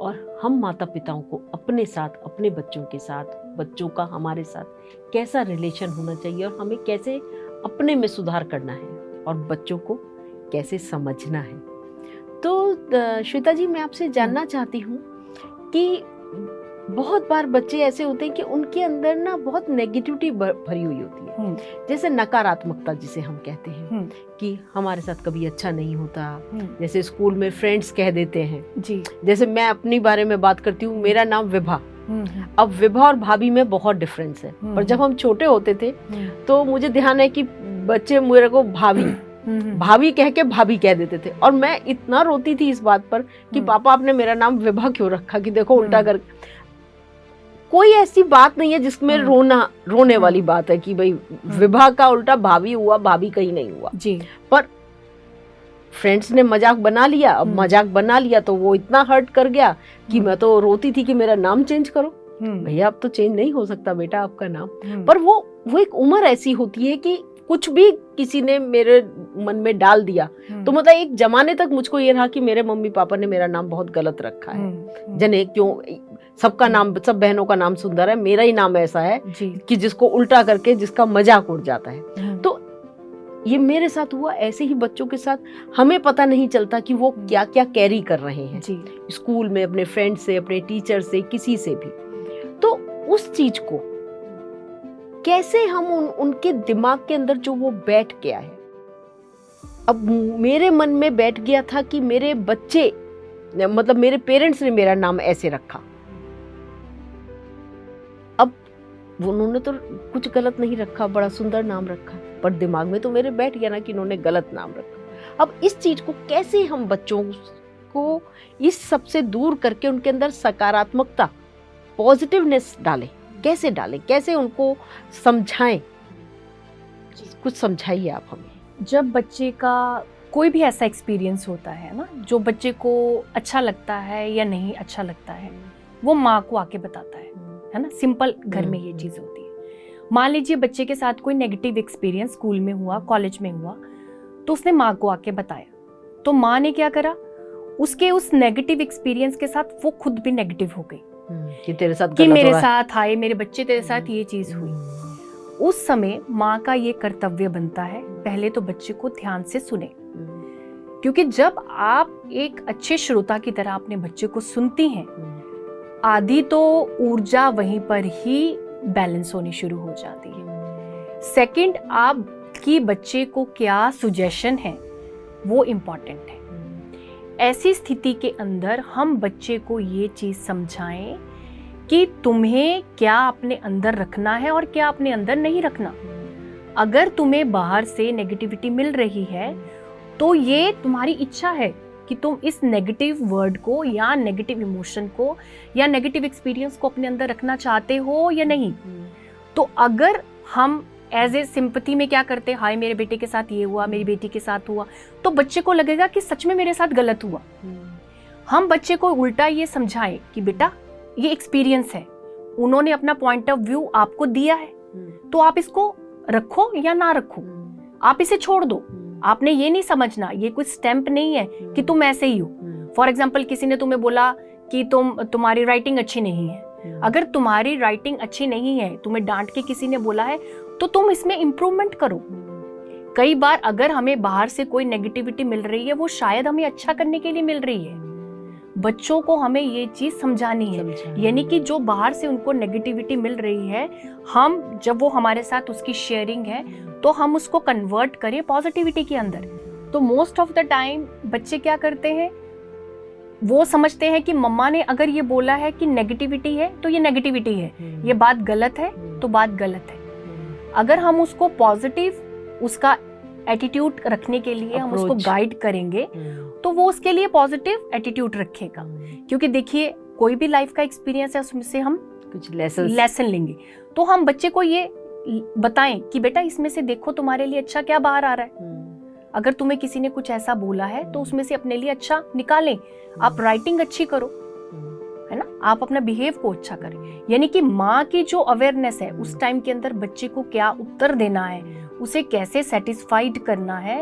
और हम माता पिताओं को अपने साथ, अपने बच्चों के साथ, बच्चों का हमारे साथ कैसा रिलेशन होना चाहिए, और हमें कैसे अपने में सुधार करना है और बच्चों को कैसे समझना है। तो श्वेता जी, मैं आपसे जानना चाहती हूँ कि बहुत बार बच्चे ऐसे होते हैं कि उनके अंदर ना बहुत नेगेटिविटी भरी हुई होती है, जैसे नकारात्मकता जिसे हम कहते हैं कि हमारे साथ कभी अच्छा नहीं होता, जैसे स्कूल में फ्रेंड्स कह देते हैं। जी, जैसे मैं अपनी बारे में बात करती हूँ, मेरा नाम विभा। अब विभा और भाभी में बहुत डिफरेंस है, पर जब हम छोटे होते थे तो मुझे ध्यान है कि बच्चे मेरे को भाभी भाभी कह के भाभी कह देते थे, और मैं इतना रोती थी इस बात पर कि पापा आपने मेरा नाम विभा क्यों रखा, कि देखो उल्टा कर। कोई ऐसी बात नहीं है जिसमें रोने वाली बात है कि भाई विभा का उल्टा भाभी हुआ, भाभी कहीं नहीं हुआ जी। पर फ्रेंड्स ने मजाक बना लिया। अब मजाक बना लिया तो वो इतना हर्ट कर गया कि मैं तो रोती थी कि मेरा नाम चेंज करो। भैया अब तो चेंज नहीं हो सकता बेटा आपका नाम। पर वो एक उम्र ऐसी होती है कि कुछ भी किसी ने मेरे मन में डाल दिया तो मतलब एक जमाने तक मुझको ये रहा कि मेरे मम्मी पापा ने मेरा नाम बहुत गलत रखा है। जने क्यों सबका नाम, सब बहनों का नाम सुंदर है, मेरा ही नाम ऐसा है कि जिसको उल्टा करके जिसका मजाक उड़ जाता है। तो ये मेरे साथ हुआ, ऐसे ही बच्चों के साथ हमें पता नहीं चलता कि वो क्या क्या कैरी कर रहे हैं स्कूल में, अपने फ्रेंड से, अपने टीचर से, किसी से भी। तो उस चीज को कैसे हम उनके दिमाग के अंदर जो वो बैठ गया है, अब मेरे मन में बैठ गया था कि मेरे बच्चे मतलब मेरे पेरेंट्स ने मेरा नाम ऐसे रखा। अब उन्होंने तो कुछ गलत नहीं रखा, बड़ा सुंदर नाम रखा, पर दिमाग में तो मेरे बैठ गया ना कि इन्होंने गलत नाम रखा। अब इस चीज को कैसे हम बच्चों को इस सबसे दूर करके उनके अंदर सकारात्मकता, पॉजिटिवनेस डालें, कैसे डालें, कैसे उनको समझाएं, कुछ समझाइए आप हमें। जब बच्चे का कोई भी ऐसा एक्सपीरियंस होता है ना जो बच्चे को अच्छा लगता है या नहीं अच्छा लगता है, वो माँ को आके बताता है ना। सिंपल घर में ये चीज होती है। मान लीजिए बच्चे के साथ कोई नेगेटिव एक्सपीरियंस स्कूल में हुआ, कॉलेज में हुआ, तो उसने माँ को आके बताया, तो माँ ने क्या करा, उसके उस नेगेटिव एक्सपीरियंस के साथ वो खुद भी नेगेटिव हो गई कि तेरे साथ कि मेरे साथ आए, मेरे बच्चे तेरे साथ ये चीज हुई। उस समय माँ का ये कर्तव्य बनता है पहले तो बच्चे को ध्यान से सुने, क्योंकि जब आप एक अच्छे श्रोता की तरह अपने बच्चे को सुनती हैं, आधी तो ऊर्जा वहीं पर ही बैलेंस होनी शुरू हो जाती है। सेकंड, आपकी बच्चे को क्या सुजेशन है वो इम्पोर्टेंट है। ऐसी स्थिति के अंदर हम बच्चे को ये चीज समझाएं कि तुम्हें क्या अपने अंदर रखना है और क्या अपने अंदर नहीं रखना। अगर तुम्हें बाहर से नेगेटिविटी मिल रही है तो ये तुम्हारी इच्छा है कि तुम इस नेगेटिव वर्ड को या नेगेटिव इमोशन को या नेगेटिव एक्सपीरियंस को अपने अंदर रखना चाहते हो या नहीं। तो अगर हम एज ए सिंपैथी में क्या करते हैं, हाय मेरे बेटे के साथ ये हुआ, मेरी बेटी के साथ हुआ, तो बच्चे को लगेगा कि सच में मेरे साथ गलत हुआ। हम बच्चे को उल्टा ये समझाएं कि बेटा ये एक्सपीरियंस है, उन्होंने अपना पॉइंट ऑफ व्यू आपको दिया है, तो आप इसको रखो या ना रखो, आप इसे छोड़ दो। आपने ये नहीं समझना, ये कोई स्टैंप नहीं है कि तुम ऐसे ही हो। फॉर एग्जाम्पल किसी ने तुम्हें बोला कि तुम्हारी राइटिंग अच्छी नहीं है। अगर तुम्हारी राइटिंग अच्छी नहीं है, तुम्हें डांट के किसी ने बोला है, तो तुम इसमें इम्प्रूवमेंट करो। कई बार अगर हमें बाहर से कोई नेगेटिविटी मिल रही है, वो शायद हमें अच्छा करने के लिए मिल रही है। बच्चों को हमें ये चीज समझानी है, यानी कि जो बाहर से उनको नेगेटिविटी मिल रही है, हम जब वो हमारे साथ उसकी शेयरिंग है तो हम उसको कन्वर्ट करें पॉजिटिविटी के अंदर। तो मोस्ट ऑफ द टाइम बच्चे क्या करते हैं, वो समझते हैं कि मम्मा ने अगर ये बोला है कि नेगेटिविटी है तो ये नेगेटिविटी है, ये बात गलत है तो बात गलत है। अगर हम उसको पॉजिटिव उसका एटीट्यूड रखने के लिए हम उसको गाइड करेंगे तो वो उसके लिए पॉजिटिव एटीट्यूड रखेगा। क्योंकि देखिए कोई भी लाइफ का एक्सपीरियंस है, उसमें से हम कुछ लेसन लेंगे। तो हम बच्चे को ये बताएं कि बेटा इसमें से देखो तुम्हारे लिए अच्छा क्या बाहर आ रहा है। अगर तुम्हें किसी ने कुछ ऐसा बोला है तो उसमें से अपने लिए अच्छा निकालें। आप राइटिंग अच्छी करो, है ना, आप अपना बिहेव को अच्छा करें। यानी कि माँ की जो अवेयरनेस है उस टाइम के अंदर बच्चे को क्या उत्तर देना है, उसे कैसे सेटिस्फाइड करना है,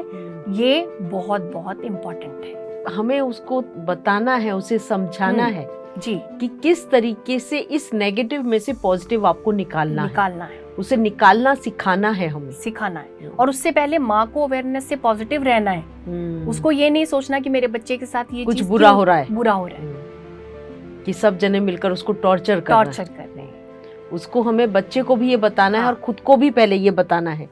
ये बहुत बहुत इम्पोर्टेंट है। हमें उसको बताना है, उसे समझाना है जी कि किस तरीके से इस नेगेटिव में से पॉजिटिव आपको निकालना है। उसे निकालना सिखाना है, हमें सिखाना है। और उससे पहले माँ को अवेयरनेस से पॉजिटिव रहना है। उसको ये नहीं सोचना कि मेरे बच्चे के साथ ये कुछ बुरा हो रहा है कि सब जने मिलकर उसको टॉर्चर कर रहे हैं। उसको हमें बच्चे को भी ये बताना है और खुद को भी पहले ये बताना है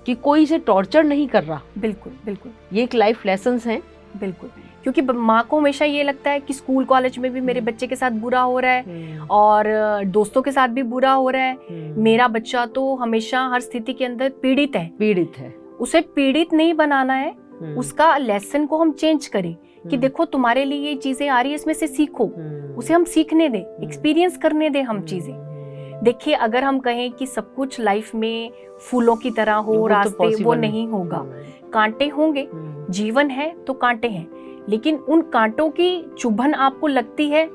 कि कोई इसे टॉर्चर नहीं कर रहा। बिल्कुल बिल्कुल, ये एक लाइफ लेसन्स हैं। बिल्कुल, क्योंकि माँ को हमेशा ये लगता है कि स्कूल कॉलेज में भी मेरे बच्चे के साथ बुरा हो रहा है और दोस्तों के साथ भी बुरा हो रहा है, मेरा बच्चा तो हमेशा हर स्थिति के अंदर पीड़ित है। उसे पीड़ित नहीं बनाना है, उसका लेसन को हम चेंज करें कि देखो तुम्हारे लिए ये चीजें आ रही है, इसमें से सीखो, उसे हम सीखने दें, एक्सपीरियंस करने दें हम चीजें। देखिए अगर हम कहें कि सब कुछ लाइफ में फूलों की तरह हो रास्ते, वो नहीं होगा, कांटे होंगे, जीवन है तो कांटे हैं, लेकिन उन कांटों की चुभन आपको लगती है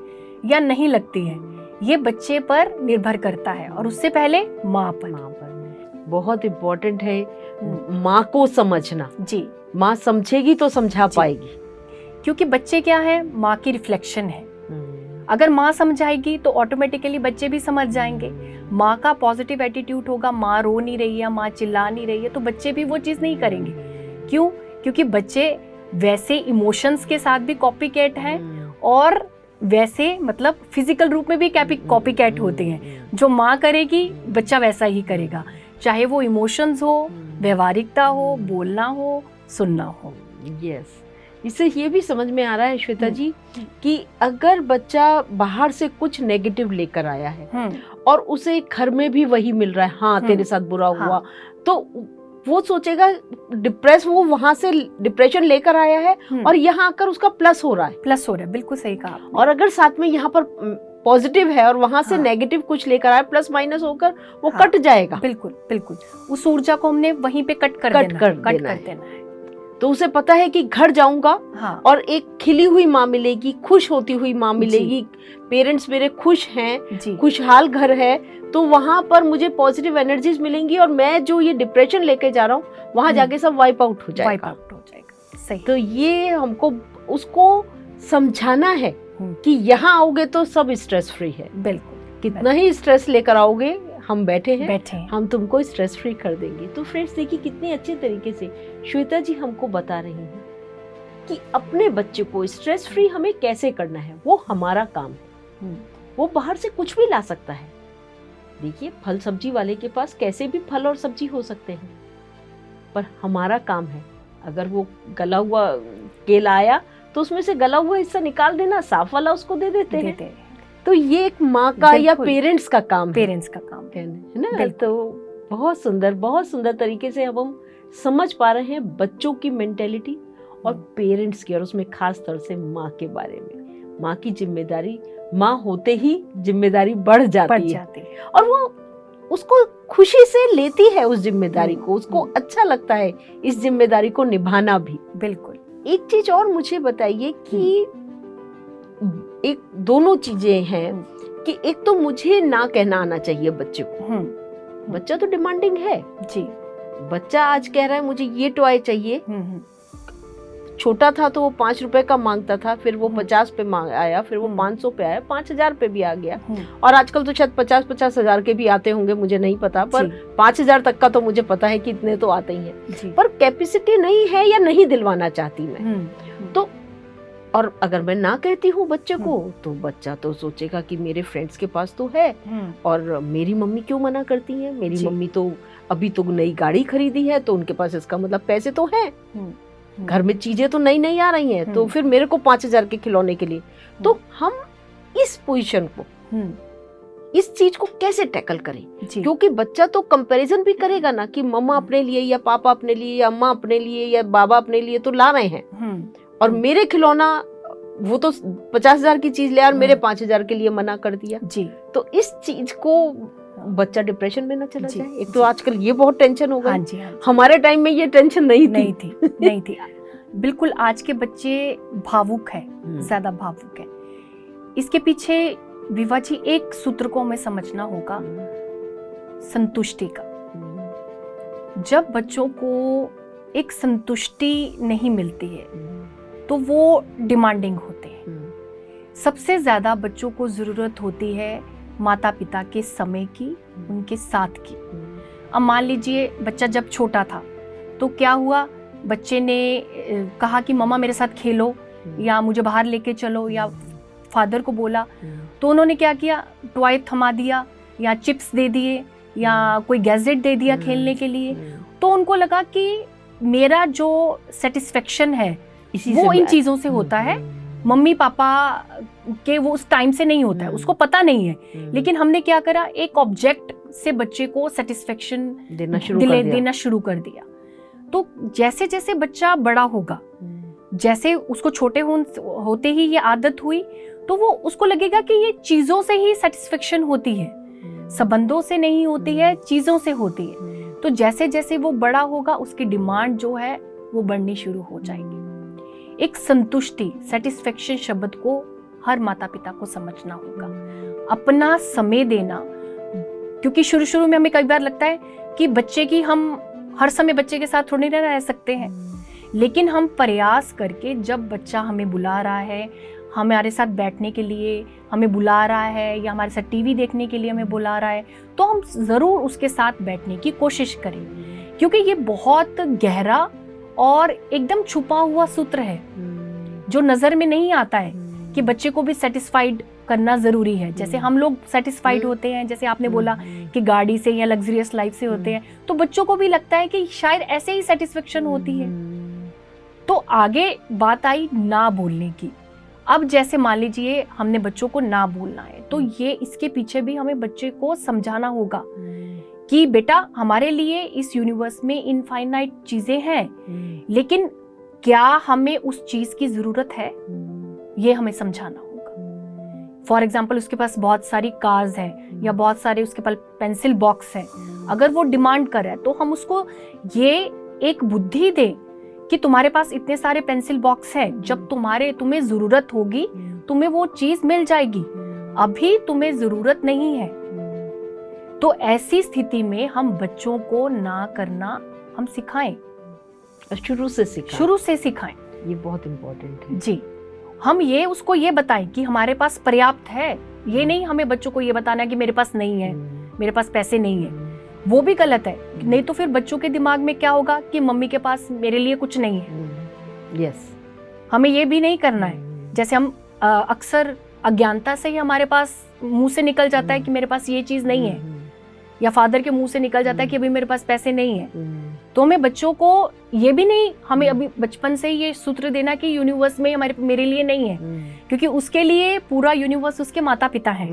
या नहीं लगती है, ये बच्चे पर निर्भर करता है, और उससे पहले माँ पर। बहुत इम्पोर्टेंट है माँ को समझना। जी, माँ समझेगी तो समझा पाएगी, क्योंकि बच्चे क्या है, माँ की रिफ्लेक्शन है। अगर माँ समझाएगी तो ऑटोमेटिकली बच्चे भी समझ जाएंगे। माँ का पॉजिटिव एटीट्यूड होगा, माँ रो नहीं रही है, माँ चिल्ला नहीं रही है, तो बच्चे भी वो चीज़ नहीं करेंगे। क्यों? क्योंकि बच्चे वैसे इमोशंस के साथ भी कॉपी कैट हैं, और वैसे मतलब फिजिकल रूप में भी कॉपी कैट होते हैं। जो माँ करेगी बच्चा वैसा ही करेगा, चाहे वो इमोशंस हो, व्यवहारिकता हो, बोलना हो, सुनना हो। यस, इससे ये भी समझ में आ रहा है श्वेता जी कि अगर बच्चा बाहर से कुछ नेगेटिव लेकर आया है और उसे घर में भी वही मिल रहा है, हाँ तेरे साथ बुरा हुआ, तो वो सोचेगा डिप्रेस, वो वहां से डिप्रेशन लेकर आया है और यहाँ आकर उसका प्लस हो रहा है। बिल्कुल सही कहा। और अगर साथ में यहाँ पर पॉजिटिव है और वहां से नेगेटिव कुछ लेकर आया, प्लस माइनस होकर वो कट जाएगा। बिल्कुल उस ऊर्जा को हमने वहीं पे कट कर देना है। तो उसे पता है कि घर जाऊंगा और एक खिली हुई माँ मिलेगी, खुश होती हुई माँ मिलेगी, पेरेंट्स मेरे खुश हैं, खुशहाल घर है, तो वहां पर मुझे पॉजिटिव एनर्जीज मिलेंगी और मैं जो ये डिप्रेशन लेके जा रहा हूँ वहां जाके सब वाइप आउट हो जाएगा। सही। तो ये हमको उसको समझाना है कि यहाँ आओगे तो सब स्ट्रेस फ्री है। बिल्कुल, कितना ही स्ट्रेस लेकर आओगे, हम बैठे हैं, हम तुमको स्ट्रेस फ्री कर देंगे। तो फ्रेंड्स देखिए कितने अच्छे तरीके से श्वेता जी हमको बता रही हैं कि अपने बच्चे को स्ट्रेस फ्री हमें कैसे करना है, वो हमारा काम है। वो बाहर से कुछ भी ला सकता है। देखिए फल सब्जी वाले के पास कैसे भी फल और सब्जी हो सकते हैं, पर हमारा काम है अगर वो गला हुआ केला आया तो उसमें से गला हुआ हिस्सा निकाल देना, साफ वाला उसको दे देते हैं। तो ये एक माँ का या पेरेंट्स का काम है ना। तो बहुत सुंदर तरीके से अब हम समझ पा रहे हैं बच्चों की मेंटेलिटी और पेरेंट्स की, और उसमें खास तौर से माँ के बारे में। माँ की जिम्मेदारी, माँ होते ही जिम्मेदारी बढ़ जाती है और वो उसको खुशी से लेती है उस जिम्मेदारी को, उसको अच्छा लगता है इस जिम्मेदारी को निभाना भी। बिल्कुल। एक चीज और मुझे बताइए कि एक दोनों चीजें हैं कि एक तो मुझे ना कहना आना चाहिए बच्चे को। बच्चा तो डिमांडिंग है जी। बच्चा आज कह रहा है मुझे ये टॉय चाहिए। छोटा था तो वो 5 रुपए का मांगता था, फिर वो 50 पे आया, फिर वो 500 पे आया, 5000 पे भी आ गया, और आजकल तो शायद 50-50 हजार के भी आते होंगे, मुझे नहीं पता, पर 5000 तक का तो मुझे पता है कि इतने तो आते ही हैं। पर कैपेसिटी नहीं है या नहीं दिलवाना चाहती मैं, तो और अगर मैं ना कहती हूँ बच्चे को तो बच्चा तो सोचेगा कि मेरे फ्रेंड्स के पास तो है और मेरी मम्मी क्यों मना करती है, मेरी मम्मी तो अभी तो नई गाड़ी खरीदी है तो उनके पास इसका मतलब पैसे तो हैं, घर में चीजें तो नई नई आ रही हैं, तो फिर मेरे को 5000 के खिलौने के लिए। तो हम इस पोजीशन को, इस चीज को कैसे टैकल करें, क्योंकि बच्चा तो कंपैरिजन भी करेगा ना कि मम्मा अपने लिए या पापा अपने लिए या अम्मा अपने लिए या बाबा अपने लिए तो ला रहे हैं, और मेरे खिलौना वो तो 50,000 की चीज ले और मेरे 5,000 के लिए मना कर दिया जी। तो इस चीज को बच्चा डिप्रेशन में ना चला जाए। एक तो आजकल ये बहुत टेंशन हो गई, हमारे टाइम में ये टेंशन नहीं थी। बिल्कुल आज के बच्चे भावुक है, ज्यादा भावुक है। इसके पीछे विवा जी एक सूत्र को हमें समझना होगा, संतुष्टि का। जब बच्चों को एक संतुष्टि नहीं मिलती है तो वो डिमांडिंग होते हैं। सबसे ज्यादा बच्चों को जरूरत होती है माता पिता के समय की, उनके साथ की। अब मान लीजिए बच्चा जब छोटा था तो क्या हुआ, बच्चे ने कहा कि मम्मा मेरे साथ खेलो या मुझे बाहर लेके चलो, या फादर को बोला तो उन्होंने क्या किया, टॉय थमा दिया या चिप्स दे दिए या कोई गैजेट दे दिया खेलने के लिए। तो उनको लगा कि मेरा जो सेटिस्फेक्शन है वो इन चीजों से होता है, मम्मी पापा के वो उस टाइम से नहीं होता है, उसको पता नहीं है। लेकिन हमने क्या करा, एक ऑब्जेक्ट से बच्चे को सेटिस्फेक्शन देना शुरू कर दिया। तो जैसे जैसे बच्चा बड़ा होगा, जैसे उसको छोटे होते ही ये आदत हुई, तो वो उसको लगेगा कि ये चीजों से ही सेटिस्फेक्शन होती है, संबंधों से नहीं होती है, चीजों से होती है। तो जैसे जैसे वो बड़ा होगा उसकी डिमांड जो है वो बढ़नी शुरू हो जाएगी। एक संतुष्टि, सेटिस्फेक्शन शब्द को हर माता पिता को समझना होगा, अपना समय देना, क्योंकि शुरू शुरू में हमें कई बार लगता है कि बच्चे की हम हर समय बच्चे के साथ थोड़ी ना रह सकते हैं, लेकिन हम प्रयास करके जब बच्चा हमें बुला रहा है, हमारे साथ बैठने के लिए हमें बुला रहा है या हमारे साथ टीवी देखने के लिए हमें बुला रहा है, तो हम ज़रूर उसके साथ बैठने की कोशिश करें, क्योंकि ये बहुत गहरा और एकदम छुपा हुआ सूत्र है जो नज़र में नहीं आता है कि बच्चे को भी सेटिस्फाइड करना ज़रूरी है। जैसे हम लोग सेटिस्फाइड होते हैं, जैसे आपने बोला कि गाड़ी से या लग्जरियस लाइफ से होते हैं, तो बच्चों को भी लगता है कि शायद ऐसे ही सेटिस्फेक्शन होती है। तो आगे बात आई ना बोलने की। अब जैसे मान लीजिए हमने बच्चों को ना बोलना है, तो ये इसके पीछे भी हमें बच्चे को समझाना होगा कि बेटा हमारे लिए इस यूनिवर्स में इनफाइनाइट चीजें हैं, लेकिन क्या हमें उस चीज की जरूरत है, ये हमें समझाना होगा। फॉर एग्जाम्पल उसके पास बहुत सारी कार्स हैं या बहुत सारे उसके पास पेंसिल बॉक्स है, अगर वो डिमांड कर रहा है तो हम उसको ये एक बुद्धि दें कि तुम्हारे पास इतने सारे पेंसिल बॉक्स है, जब तुम्हें जरूरत होगी तुम्हें वो चीज मिल जाएगी, अभी तुम्हें जरूरत नहीं है। तो ऐसी स्थिति में हम बच्चों को ना करना हम सिखाएं, शुरू से सिखाएं। ये बहुत इम्पोर्टेंट है जी। हम ये उसको ये बताएं कि हमारे पास पर्याप्त है, ये नहीं हमें बच्चों को ये बताना कि मेरे पास नहीं है, मेरे पास पैसे नहीं है, वो भी गलत है। नहीं तो फिर बच्चों के दिमाग में क्या होगा कि मम्मी के पास मेरे लिए कुछ नहीं है। यस, हमें ये भी नहीं करना है। जैसे हम अक्सर अज्ञानता से ही हमारे पास मुंह से निकल जाता है कि मेरे पास ये चीज नहीं है, या फादर के मुंह से निकल जाता है कि अभी मेरे पास पैसे नहीं है। तो हमें बच्चों को ये भी नहीं, हमें अभी बचपन से ये सूत्र देना कि यूनिवर्स में मेरे लिए नहीं है, क्योंकि उसके लिए पूरा यूनिवर्स उसके माता पिता हैं।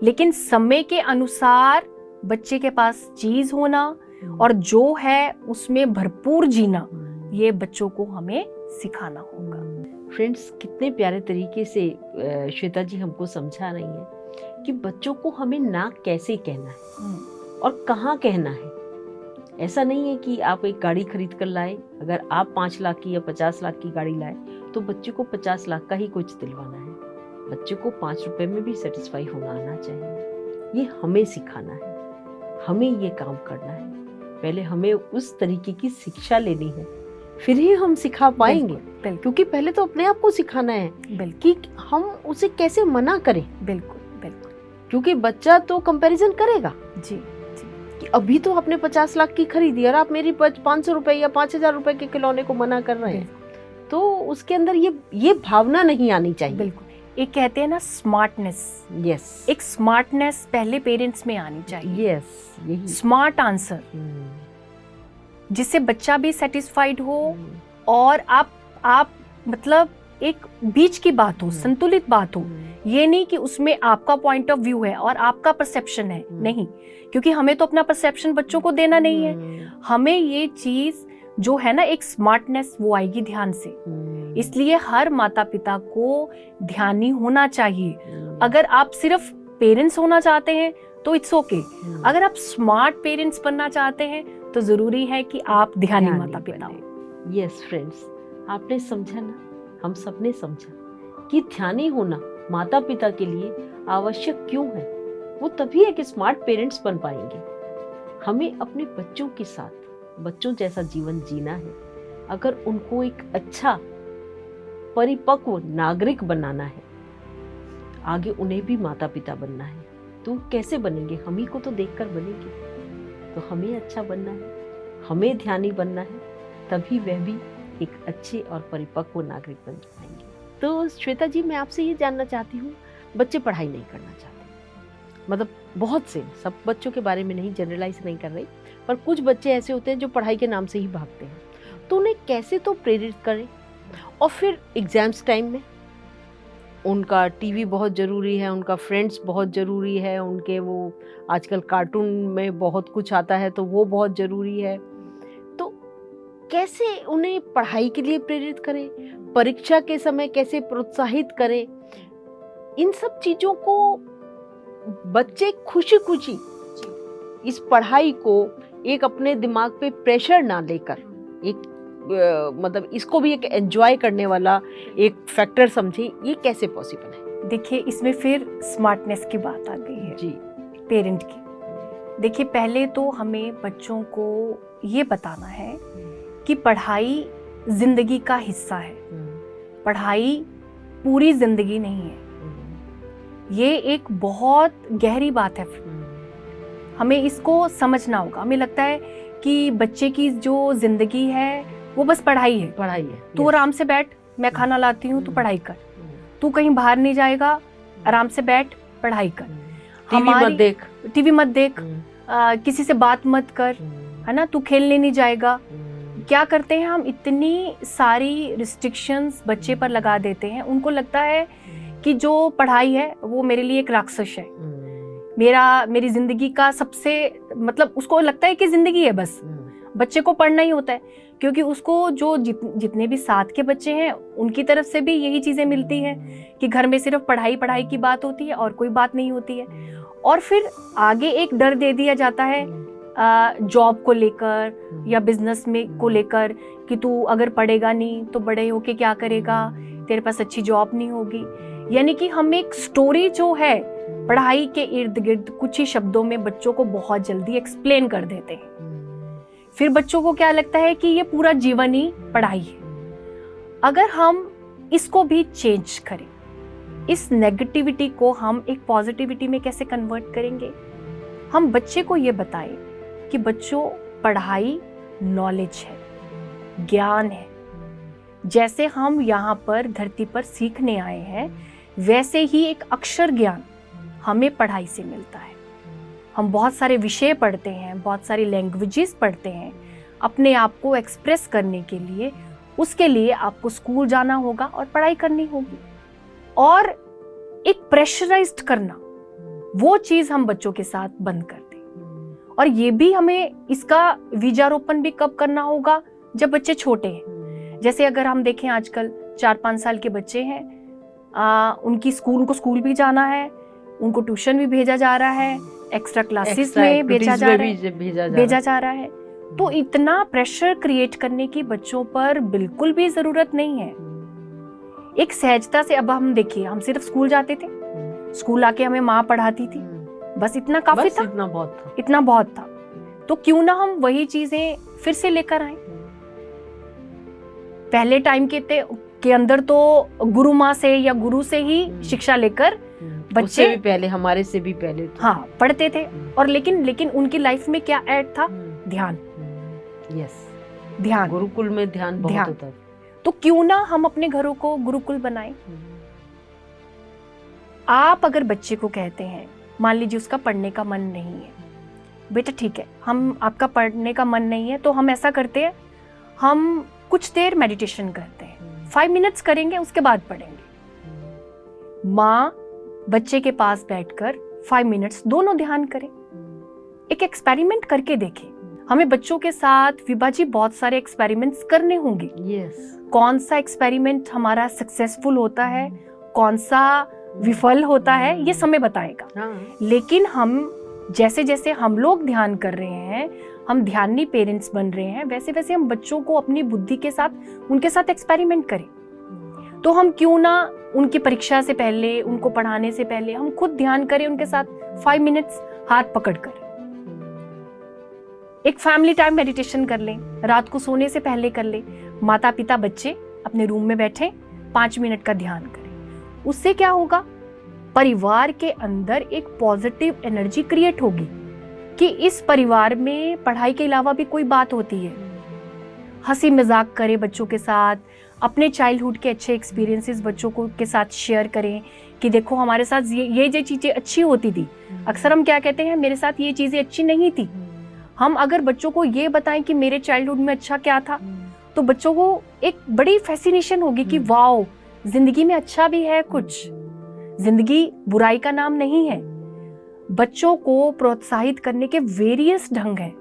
लेकिन समय के अनुसार बच्चे के पास चीज होना और जो है उसमें भरपूर जीना, ये बच्चों को हमें सिखाना होगा। फ्रेंड्स, कितने प्यारे तरीके से श्वेता जी हमको समझा रही हैं कि बच्चों को हमें ना कैसे कहना है और कहाँ कहना है। ऐसा नहीं है कि आप एक गाड़ी खरीद कर लाए, अगर आप 5 लाख की या 50 लाख की गाड़ी लाए तो बच्चे को 50 लाख का ही कुछ दिलवाना है। बच्चे को 5 रुपए में भी सेटिस्फाई होना आना चाहिए। ये हमें सिखाना है, हमें ये काम करना है। पहले हमें उस तरीके की शिक्षा लेनी है, फिर ही हम सिखा पाएंगे। बिल्कुल। क्योंकि पहले तो अपने आप को सिखाना है कि हम उसे कैसे मना करें। बिल्कुल बिल्कुल, क्योंकि बच्चा तो कंपैरिजन करेगा जी कि अभी तो आपने 50 लाख की खरीदी और आप मेरी 500 रुपए या 5000 रुपए के खिलौने को मना कर रहे हैं, तो उसके अंदर ये भावना नहीं आनी चाहिए। बिल्कुल। एक कहते हैं ना स्मार्टनेस, यस, एक स्मार्टनेस पहले पेरेंट्स में आनी चाहिए। यस, यही स्मार्ट आंसर, जिससे बच्चा भी सेटिस्फाइड हो और आप मतलब एक बीच की बात हो, संतुलित बात हो। ये नहीं कि उसमें आपका पॉइंट ऑफ व्यू है और आपका परसेप्शन है, नहीं, क्योंकि हमें तो अपना परसेप्शन बच्चों को देना नहीं है। हमें ये चीज जो है ना, एक स्मार्टनेस वो आएगी ध्यान से। इसलिए हर माता पिता को ध्यानी होना चाहिए। अगर आप सिर्फ पेरेंट्स होना चाहते हैं तो इट्स ओके, अगर आप स्मार्ट पेरेंट्स बनना चाहते हैं तो जरूरी है कि आप ध्यानी माता पिता हो। यस फ्रेंड्स, आपने समझा ना, हम सबने समझा कि ध्यानी होना माता पिता के लिए आवश्यक क्यों है। वो तभी एक स्मार्ट पेरेंट्स बन पाएंगे। हमें अपने बच्चों के साथ बच्चों जैसा जीवन जीना है। अगर उनको एक अच्छा परिपक्व नागरिक बनाना है, आगे उन्हें भी माता पिता बनना है, तो कैसे बनेंगे? हम ही को तो देखकर बनेंगे। तो हमें अच्छा बनना है, हमें ध्यानी बनना है, तभी वह भी एक अच्छे और परिपक्व नागरिक बन पाएंगे। तो श्वेता जी, मैं आपसे ये जानना चाहती हूँ, बच्चे पढ़ाई नहीं करना चाहते, मतलब बहुत से, सब बच्चों के बारे में नहीं, जनरलाइज नहीं कर रही, पर कुछ बच्चे ऐसे होते हैं जो पढ़ाई के नाम से ही भागते हैं, तो उन्हें कैसे तो प्रेरित करें। और फिर एग्जाम्स टाइम में उनका टीवी बहुत ज़रूरी है, उनका फ्रेंड्स बहुत ज़रूरी है, उनके वो आजकल कार्टून में बहुत कुछ आता है तो वो बहुत ज़रूरी है। तो कैसे उन्हें पढ़ाई के लिए प्रेरित करें, परीक्षा के समय कैसे प्रोत्साहित करें, इन सब चीजों को बच्चे खुशी खुशी इस पढ़ाई को एक अपने दिमाग पे प्रेशर ना लेकर एक मतलब इसको भी एक एंजॉय करने वाला एक फैक्टर समझे, ये कैसे पॉसिबल है? देखिए, इसमें फिर स्मार्टनेस की बात आ गई है जी, पेरेंट की। देखिए, पहले तो हमें बच्चों को ये बताना है कि पढ़ाई जिंदगी का हिस्सा है, पढ़ाई पूरी जिंदगी नहीं है। ये एक बहुत गहरी बात है, हमें इसको समझना होगा। हमें लगता है कि बच्चे की जो जिंदगी है वो बस पढ़ाई है। तू आराम से बैठ, मैं खाना लाती हूँ, तू पढ़ाई कर। तू कहीं बाहर नहीं जाएगा, आराम से बैठ, पढ़ाई कर। टीवी मत देख, किसी से बात मत कर, है ना, तू खेलने नहीं जाएगा। क्या करते हैं हम, इतनी सारी रिस्ट्रिक्शंस बच्चे पर लगा देते हैं। उनको लगता है कि जो पढ़ाई है वो मेरे लिए एक राक्षस है, मेरी जिंदगी का सबसे, मतलब उसको लगता है कि जिंदगी है बस, बच्चे को पढ़ना ही होता है। क्योंकि उसको जो जितने भी साथ के बच्चे हैं उनकी तरफ से भी यही चीजें मिलती हैं कि घर में सिर्फ पढ़ाई पढ़ाई की बात होती है और कोई बात नहीं होती है। और फिर आगे एक डर दे दिया जाता है जॉब को लेकर या बिजनेस में को लेकर कि तू अगर पढ़ेगा नहीं तो बड़े होके क्या करेगा, तेरे पास अच्छी जॉब नहीं होगी। यानी कि हम एक स्टोरी जो है पढ़ाई के इर्द गिर्द कुछ ही शब्दों में बच्चों को बहुत जल्दी एक्सप्लेन कर देते हैं। फिर बच्चों को क्या लगता है कि ये पूरा जीवन ही पढ़ाई है। अगर हम इसको भी चेंज करें, इस नेगेटिविटी को हम एक पॉजिटिविटी में कैसे कन्वर्ट करेंगे, हम बच्चे को ये बताएं कि बच्चों, पढ़ाई नॉलेज है, ज्ञान है। जैसे हम यहाँ पर धरती पर सीखने आए हैं, वैसे ही एक अक्षर ज्ञान हमें पढ़ाई से मिलता है। हम बहुत सारे विषय पढ़ते हैं, बहुत सारी लैंग्वेजेस पढ़ते हैं अपने आप को एक्सप्रेस करने के लिए। उसके लिए आपको स्कूल जाना होगा और पढ़ाई करनी होगी। और एक प्रेशराइज्ड करना, वो चीज हम बच्चों के साथ बंद कर दें। और ये भी हमें इसका बीजारोपण भी कब करना होगा, जब बच्चे छोटे हैं। जैसे अगर हम देखें आजकल 4-5 साल के बच्चे हैं, उनको स्कूल भी जाना है, उनको ट्यूशन भी भेजा जा रहा है, एक्स्ट्रा क्लासेस में भेजा जा रहा है। तो इतना प्रेशर क्रिएट करने की बच्चों पर बिल्कुल भी जरूरत नहीं है। एक सहजता से, अब हम देखिए, हम सिर्फ स्कूल जाते थे, स्कूल आके हमें माँ पढ़ाती थी, बस इतना काफी था, इतना बहुत था। तो क्यों ना हम वही चीजें फिर से लेकर आए। पहले टाइम के अंदर तो गुरु माँ से या गुरु से ही शिक्षा लेकर बच्चे भी पहले, हमारे से भी पहले हाँ पढ़ते थे। और लेकिन उनकी लाइफ में क्या ऐड था, ध्यान। ध्यान, गुरुकुल में ध्यान बहुत होता है। तो क्यों ना हम अपने घरों को गुरुकुल बनाएं। आप अगर बच्चे को कहते हैं, मान लीजिए उसका पढ़ने का मन नहीं है, बेटा ठीक है, हम आपका पढ़ने का मन नहीं है तो हम ऐसा करते हैं, हम कुछ देर मेडिटेशन करते हैं, 5 मिनट्स करेंगे, उसके बाद पढ़ेंगे। माँ बच्चे के पास बैठकर 5 मिनट्स दोनों ध्यान करें। एक एक्सपेरिमेंट करके देखें। हमें बच्चों के साथ विभाजी बहुत सारे एक्सपेरिमेंट्स करने होंगे। कौन सा एक्सपेरिमेंट हमारा सक्सेसफुल होता है, कौन सा विफल होता है, ये समय बताएगा। लेकिन हम जैसे जैसे हम लोग ध्यान कर रहे हैं, हम ध्यानी पेरेंट्स बन रहे हैं, वैसे वैसे हम बच्चों को अपनी बुद्धि के साथ उनके साथ एक्सपेरिमेंट करें। तो हम क्यों ना उनकी परीक्षा से पहले, उनको पढ़ाने से पहले हम खुद ध्यान करें उनके साथ 5 मिनट्स हाथ पकड़कर। एक फैमिली टाइम मेडिटेशन कर लें, रात को सोने से पहले कर लें। माता पिता बच्चे अपने रूम में बैठे 5 मिनट का ध्यान करें। उससे क्या होगा, परिवार के अंदर एक पॉजिटिव एनर्जी क्रिएट होगी कि इस परिवार में पढ़ाई के अलावा भी कोई बात होती है। हंसी मजाक करें बच्चों के साथ, अपने चाइल्डहुड के अच्छे एक्सपीरियंसेस बच्चों को के साथ शेयर करें कि देखो हमारे साथ ये चीजें अच्छी होती थी। अक्सर हम क्या कहते हैं, मेरे साथ ये चीजें अच्छी नहीं थी। हम अगर बच्चों को ये बताएं कि मेरे चाइल्डहुड में अच्छा क्या था, तो बच्चों को एक बड़ी फैसिनेशन होगी कि वाओ, जिंदगी में अच्छा भी है कुछ, जिंदगी बुराई का नाम नहीं है। बच्चों को प्रोत्साहित करने के वेरियस ढंग हैं।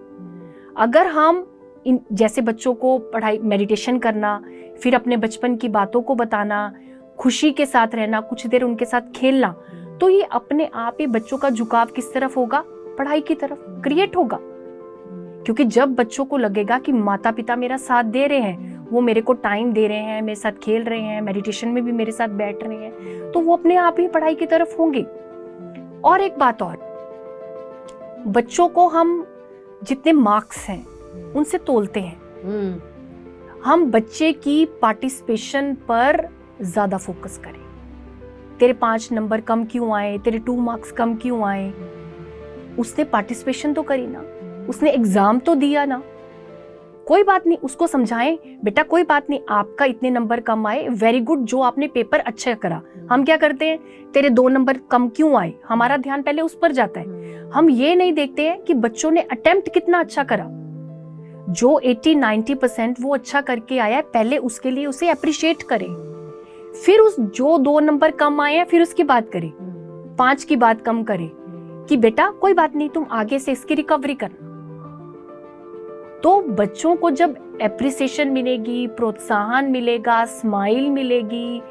अगर हम इन जैसे बच्चों को पढ़ाई, मेडिटेशन करना, फिर अपने बचपन की बातों को बताना, खुशी के साथ रहना, कुछ देर उनके साथ खेलना, तो ये अपने आप ही बच्चों का झुकाव किस तरफ होगा? पढ़ाई की तरफ क्रिएट होगा। क्योंकि जब बच्चों को लगेगा कि माता पिता मेरा साथ दे रहे हैं, वो मेरे को टाइम दे रहे हैं, मेरे साथ खेल रहे हैं, मेडिटेशन में भी मेरे साथ बैठ रहे हैं, तो वो अपने आप ही पढ़ाई की तरफ होंगे। और एक बात और, बच्चों को हम जितने मार्क्स हैं उनसे तोलते हैं। हम बच्चे की पार्टिसिपेशन पर ज्यादा फोकस करें। तेरे 5 नंबर कम क्यों आए, तेरे 2 मार्क्स कम क्यों आए? उसने पार्टिसिपेशन तो करी ना, उसने एग्जाम तो दिया ना। कोई बात नहीं, उसको समझाएं, बेटा कोई बात नहीं, आपका इतने नंबर कम आए, वेरी गुड, जो आपने पेपर अच्छा करा। हम क्या करते हैं, तेरे 2 नंबर कम क्यों आए, हमारा ध्यान पहले उस पर जाता है। हम ये नहीं देखते हैं कि बच्चों ने अटेम्प्ट कितना अच्छा करा। जो 80-90% वो अच्छा करके आया है, पहले उसके लिए उसे अप्रिशिएट करें। फिर उस जो 2 नंबर कम आए हैं, फिर उसकी बात करें, 5 की बात कम करें कि बेटा कोई बात नहीं, तुम आगे से इसकी रिकवरी करना। तो बच्चों को जब एप्रिसिएशन मिलेगी, प्रोत्साहन मिलेगा, स्माइल मिलेगी,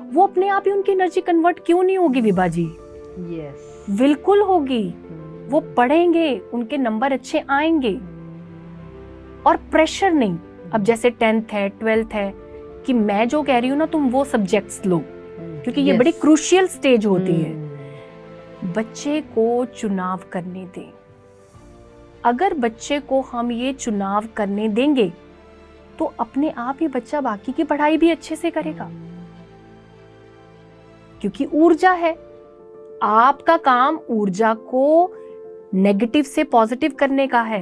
वो अपने आप ही उनकी एनर्जी कन्वर्ट क्यों नहीं होगी विभा जी? यस, बिल्कुल होगी। वो पढ़ेंगे, उनके नंबर अच्छे आएंगे। और प्रेशर नहीं, अब जैसे 10th है, 12th है, कि मैं जो कह रही हूँ ना तुम वो सब्जेक्ट्स लो, क्योंकि ये बड़ी क्रूशियल स्टेज होती है। बच्चे को चुनाव करने दें। अगर बच्चे को हम ये चुनाव करने देंगे तो अपने आप ही बच्चा बाकी की पढ़ाई भी अच्छे से करेगा, क्योंकि ऊर्जा है। आपका काम ऊर्जा को नेगेटिव से पॉजिटिव करने का है,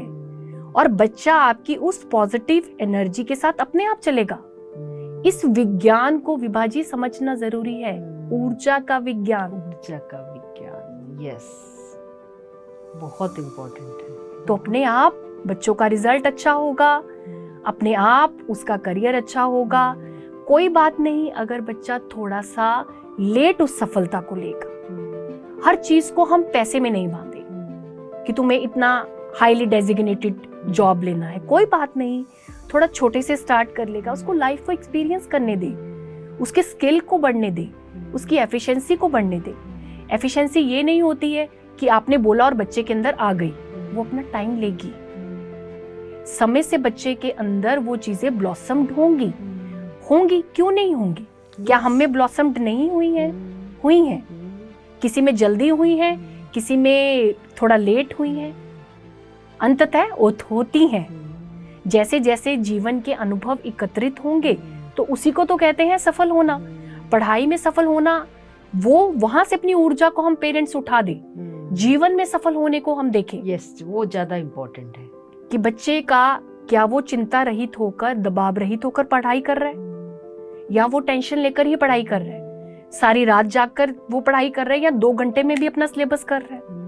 और बच्चा आपकी उस पॉजिटिव एनर्जी के साथ अपने आप चलेगा। इस विज्ञान को विभाजी समझना जरूरी है, ऊर्जा का विज्ञान। ऊर्जा का विज्ञान, यस, बहुत इंपॉर्टेंट है। तो अपने आप बच्चों का रिजल्ट अच्छा होगा, अपने आप उसका करियर अच्छा होगा। कोई बात नहीं अगर बच्चा थोड़ा सा लेट उस सफलता को लेगा। हर चीज को हम पैसे में नहीं बांधे कि तुम्हें इतना हाईली डेजिग्नेटेड जॉब लेना है, कोई बात नहीं, थोड़ा छोटे से स्टार्ट कर लेगा। उसको लाइफ को एक्सपीरियंस करने दे, उसके स्किल को बढ़ने दे, उसकी एफिशिएंसी को बढ़ने दे। एफिशिएंसी ये नहीं होती है कि आपने बोला और बच्चे के अंदर आ गई, वो अपना टाइम लेगी। समय से बच्चे के अंदर वो चीजें ब्लॉसम्ड होंगी, क्यों नहीं होंगी? क्या हम में ब्लॉसम्ड नहीं हुई हैं? हुई हैं। किसी में जल्दी हुई हैं, किसी में थोड़ा लेट हुई हैं, अंततः होती हैं। जैसे जैसे जीवन के अनुभव एकत्रित होंगे तो उसी को तो कहते हैं सफल होना। पढ़ाई में सफल होना, वो वहां से अपनी ऊर्जा को हम पेरेंट्स उठा दें, जीवन में सफल होने को हम देखें। यस, वो ज्यादा इम्पोर्टेंट है कि बच्चे का क्या वो चिंता रहित होकर, दबाव रहित होकर पढ़ाई कर रहा है, या वो टेंशन लेकर ही पढ़ाई कर रहा है, सारी रात जागकर वो पढ़ाई कर रहा है, या 2 घंटे में भी अपना सिलेबस कर रहा है।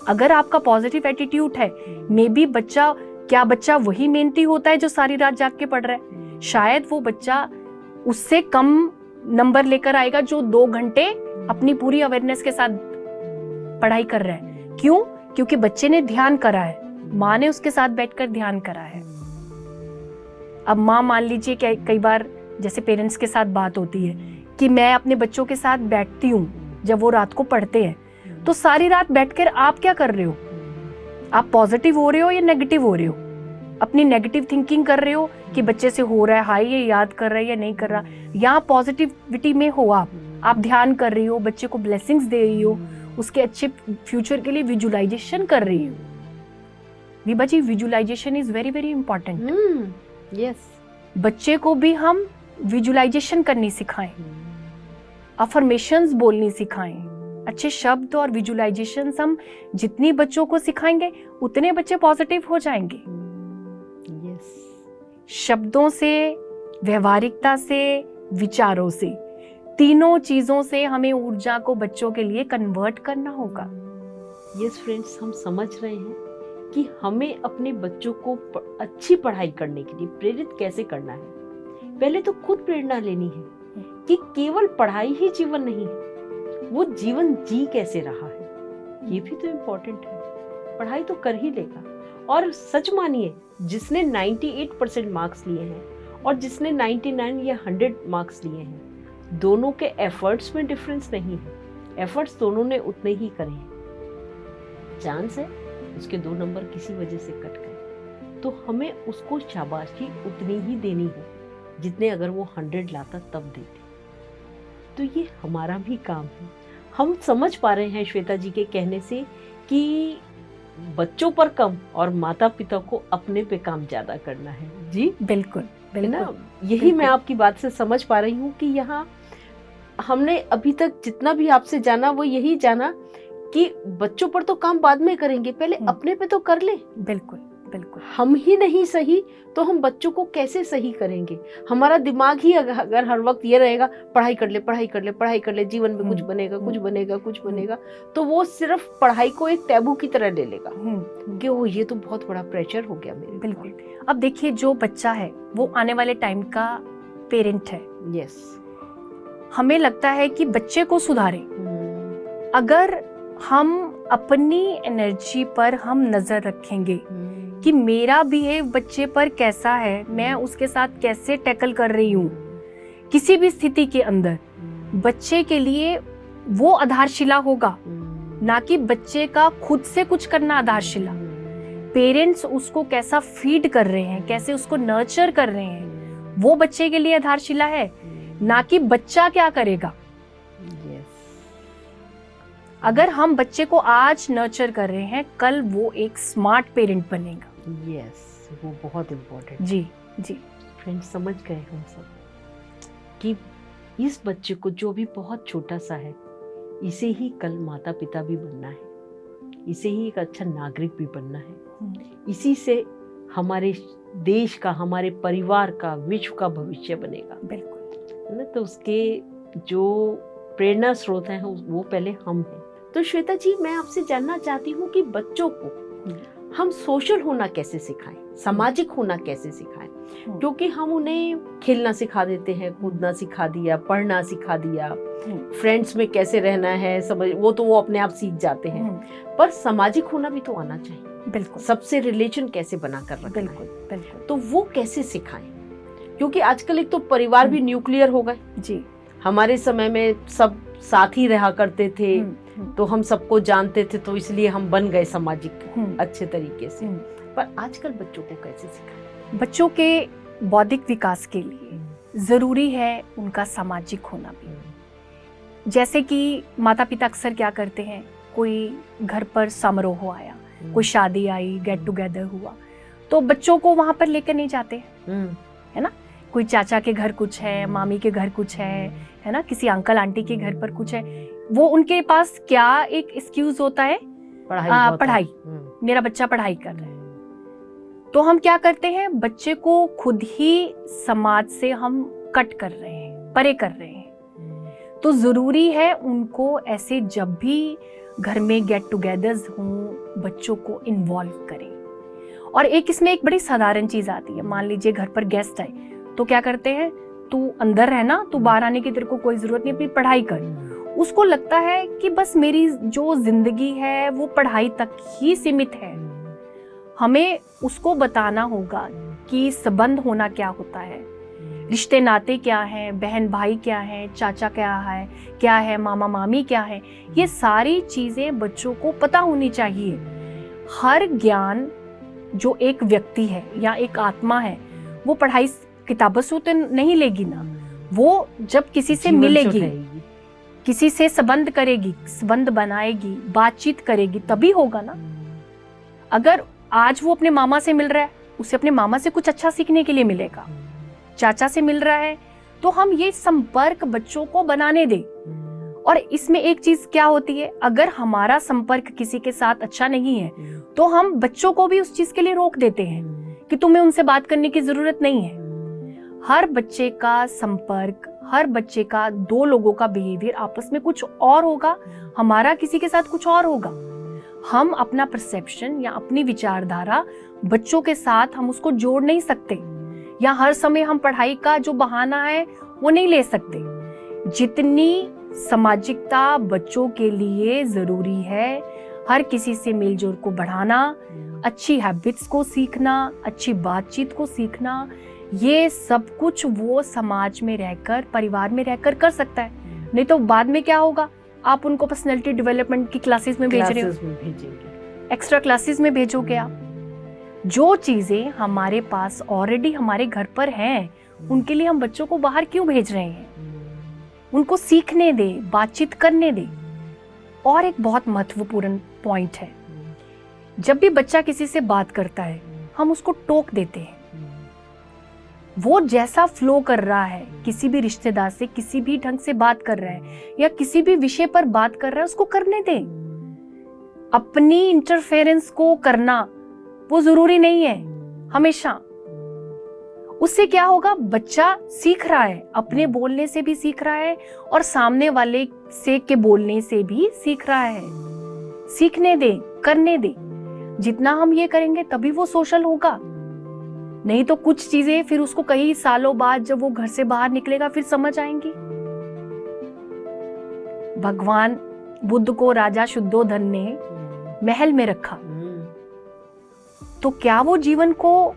अगर आपका पॉजिटिव एटीट्यूड है, मे बी बच्चा वही मेहनती होता है जो सारी रात जाग के पढ़ रहा है? शायद वो बच्चा उससे कम नंबर लेकर आएगा जो 2 घंटे अपनी पूरी अवेयरनेस के साथ पढ़ाई कर रहा है। क्यों? क्योंकि बच्चे ने ध्यान करा है, माँ ने उसके साथ बैठकर ध्यान करा है। अब माँ मान लीजिए कई बार जैसे पेरेंट्स के साथ बात होती है कि मैं अपने बच्चों के साथ बैठती हूँ जब वो रात को पढ़ते हैं, तो सारी रात बैठकर आप क्या कर रहे हो? आप पॉजिटिव हो रहे हो या नेगेटिव हो रहे हो? अपनी नेगेटिव थिंकिंग कर रहे हो कि बच्चे से हो रहा है, हाय ये याद कर रहा है या नहीं कर रहा, या पॉजिटिविटी में हो आप ध्यान कर रही हो, बच्चे को ब्लेसिंग्स दे रही हो, उसके अच्छे फ्यूचर के लिए विजुलाइजेशन कर रही हो। Vibha ji, visualization is very very important. Yes, बच्चे को भी हम विजुलाइजेशन करनी सिखाएं, अफर्मेशंस बोलनी सिखाएं, अच्छे शब्द और विजुलाइजेशंस हम जितनी बच्चों को सिखाएंगे उतने बच्चे पॉजिटिव हो जाएंगे। शब्दों से, व्यवहारिकता से, विचारों से, तीनों चीजों से हमें ऊर्जा को बच्चों के लिए कन्वर्ट करना होगा। यस फ्रेंड्स, हम समझ रहे हैं कि हमें अपने बच्चों को अच्छी पढ़ाई करने के लिए प्रेरित कैसे करना है। पहले तो खुद प्रेरणा लेनी है कि केवल पढ़ाई ही जीवन नहीं है, वो जीवन जी कैसे रहा है, ये भी तो इम्पोर्टेंट है। पढ़ाई तो कर ही लेगा, और सच मानिए, जिसने 98% मार्क्स लिए हैं और जिसने 99 या 100 मार्क्स लिए हैं, दोनों के एफर्ट्स में डिफरेंस नहीं है। एफर्ट्स दोनों ने उतने ही करे हैं। चांस है उसके 2 नंबर किसी वजह से कट गए, तो हमें उसको शाबाशी उतनी ही देनी है जितने अगर वो 100 लाता तब देते। तो ये हमारा भी काम है। हम समझ पा रहे हैं श्वेता जी के कहने से कि बच्चों पर कम और माता पिता को अपने पे काम ज्यादा करना है। जी बिल्कुल है ना, बिल्कुल। यही मैं आपकी बात से समझ पा रही हूँ कि यहाँ हमने अभी तक जितना भी आपसे जाना वो यही जाना कि बच्चों पर तो काम बाद में करेंगे, पहले अपने पे तो कर ले। बिल्कुल बिल्कुल। हम ही नहीं सही तो हम बच्चों को कैसे सही करेंगे? हमारा दिमाग ही अगर हर वक्त ये रहेगा पढ़ाई कर ले पढ़ाई कर ले पढ़ाई कर ले, जीवन में कुछ बनेगा कुछ बनेगा कुछ बनेगा, तो वो सिर्फ पढ़ाई को एक टैबू की तरह ले लेगा कि वो ये तो बहुत बड़ा प्रेशर हो गया मेरे। बिल्कुल। अब देखिए, जो बच्चा है वो आने वाले टाइम का पेरेंट है। यस। हमें लगता है कि बच्चे को सुधारें। अगर हम अपनी एनर्जी पर हम नजर रखेंगे कि मेरा बिहेव बच्चे पर कैसा है, मैं उसके साथ कैसे टैकल कर रही हूँ किसी भी स्थिति के अंदर, बच्चे के लिए वो आधारशिला होगा, ना कि बच्चे का खुद से कुछ करना आधारशिला। पेरेंट्स उसको कैसा फीड कर रहे हैं, कैसे उसको नर्चर कर रहे हैं, वो बच्चे के लिए आधारशिला है, ना कि बच्चा क्या करेगा। अगर हम बच्चे को आज नर्चर कर रहे हैं, कल वो एक स्मार्ट पेरेंट बनेगा। यस, वो बहुत इम्पोर्टेंट। जी जी। फ्रेंड्स, समझ गए हम सब कि इस बच्चे को जो भी बहुत छोटा सा है, इसे ही कल माता पिता भी बनना है, इसे ही एक अच्छा नागरिक भी बनना है। इसी से हमारे देश का, हमारे परिवार का, विश्व का भविष्य बनेगा। बिल्कुल है ना। तो उसके जो प्रेरणा स्रोत हैं वो पहले हम हैं। तो श्वेता जी, मैं आपसे जानना चाहती हूँ कि बच्चों को हम सोशल होना कैसे सिखाएं, सामाजिक होना कैसे सिखाएं? क्योंकि हम उन्हें खेलना सिखा देते हैं, कूदना सिखा दिया, पढ़ना सिखा दिया, फ्रेंड्स में कैसे रहना है समझ, वो तो वो अपने आप सीख जाते हैं, पर सामाजिक होना भी तो आना चाहिए। बिल्कुल। सबसे रिलेशन कैसे बना कर रखना है, बिल्कुल। तो वो कैसे सिखाएं? क्योंकि आजकल एक तो परिवार भी न्यूक्लियर हो गए। जी। हमारे समय में सब साथ ही रहा करते थे, तो हम सबको जानते थे, तो इसलिए हम बन गए सामाजिक अच्छे तरीके से। पर आजकल बच्चों को कैसे सिखाएं? बच्चों के बौद्धिक विकास के लिए जरूरी है उनका सामाजिक होना भी। जैसे कि माता पिता अक्सर क्या करते हैं, कोई घर पर समारोह आया, कोई शादी आई, गेट टुगेदर हुआ, तो बच्चों को वहां पर लेकर नहीं जाते, है ना। कोई चाचा के घर कुछ है, मामी के घर कुछ है ना, किसी अंकल आंटी के घर पर कुछ है, वो उनके पास क्या एक एक्सक्यूज होता है, पढ़ाई, मेरा बच्चा पढ़ाई कर रहा है। तो हम क्या करते हैं, बच्चे को खुद ही समाज से हम कट कर रहे हैं, परे कर रहे हैं। तो जरूरी है उनको ऐसे जब भी घर में गेट टुगेदर्स हों, बच्चों को इन्वॉल्व करें। और एक इसमें एक बड़ी साधारण चीज आती है, मान लीजिए घर पर गेस्ट आए, तो क्या करते हैं, तू अंदर रहना, तू बाहर आने की तेरे को कोई जरूरत नहीं, अपनी पढ़ाई कर। उसको लगता है कि बस मेरी जो जिंदगी है वो पढ़ाई तक ही सीमित है। हमें उसको बताना होगा कि संबंध होना क्या होता है, रिश्ते नाते क्या हैं, बहन भाई क्या है, चाचा क्या है, मामा मामी क्या है, ये सारी चीजें बच्चों को पता होनी चाहिए। हर ज्ञान जो एक व्यक्ति है या एक आत्मा है, वो पढ़ाई किताबों से तो नहीं लेगी ना, वो जब किसी से मिलेगी, किसी से संबंध करेगी, संबंध बनाएगी, बातचीत करेगी, तभी होगा ना। अगर आज वो अपने मामा से मिल रहा है, उसे अपने मामा से कुछ अच्छा सीखने के लिए मिलेगा, चाचा से मिल रहा है, तो हम ये संपर्क बच्चों को बनाने दें। और इसमें एक चीज क्या होती है, अगर हमारा संपर्क किसी के साथ अच्छा नहीं है, तो हम बच्चों को भी उस चीज के लिए रोक देते हैं कि तुम्हें उनसे बात करने की जरूरत नहीं है। हर बच्चे का संपर्क, हर बच्चे का, दो लोगों का बिहेवियर आपस में कुछ और होगा, हमारा किसी के साथ कुछ और होगा। हम अपना परसेप्शन या अपनी विचारधारा बच्चों के साथ हम उसको जोड़ नहीं सकते, या हर समय हम पढ़ाई का जो बहाना है वो नहीं ले सकते। जितनी सामाजिकता बच्चों के लिए जरूरी है, हर किसी से मेलजोल को बढ़ाना, अच्छी हैबिट्स को सीखना, अच्छी बातचीत को सीखना, ये सब कुछ वो समाज में रहकर, परिवार में रहकर कर सकता है। नहीं तो बाद में क्या होगा, आप उनको पर्सनैलिटी डेवलपमेंट की क्लासेस में भेज रहे हो, एक्स्ट्रा क्लासेस में भेजोगे आप। जो चीजें हमारे पास ऑलरेडी हमारे घर पर हैं, उनके लिए हम बच्चों को बाहर क्यों भेज रहे हैं? उनको सीखने दे, बातचीत करने दे। और एक बहुत महत्वपूर्ण पॉइंट है, जब भी बच्चा किसी से बात करता है, हम उसको टोक देते हैं। वो जैसा फ्लो कर रहा है, किसी भी रिश्तेदार से किसी भी ढंग से बात कर रहा है या किसी भी विषय पर बात कर रहा है, उसको करने दे। अपनी इंटरफेरेंस को करना वो जरूरी नहीं है हमेशा। उससे क्या होगा, बच्चा सीख रहा है, अपने बोलने से भी सीख रहा है और सामने वाले से के बोलने से भी सीख रहा है। सीखने दे, करने दे। जितना हम ये करेंगे तभी वो सोशल होगा। नहीं तो कुछ चीजें फिर उसको कई सालों बाद जब वो घर से बाहर निकलेगा फिर समझ आएंगी। भगवान बुद्ध को राजा शुद्धोधन ने महल में रखा, तो क्या वो जीवन को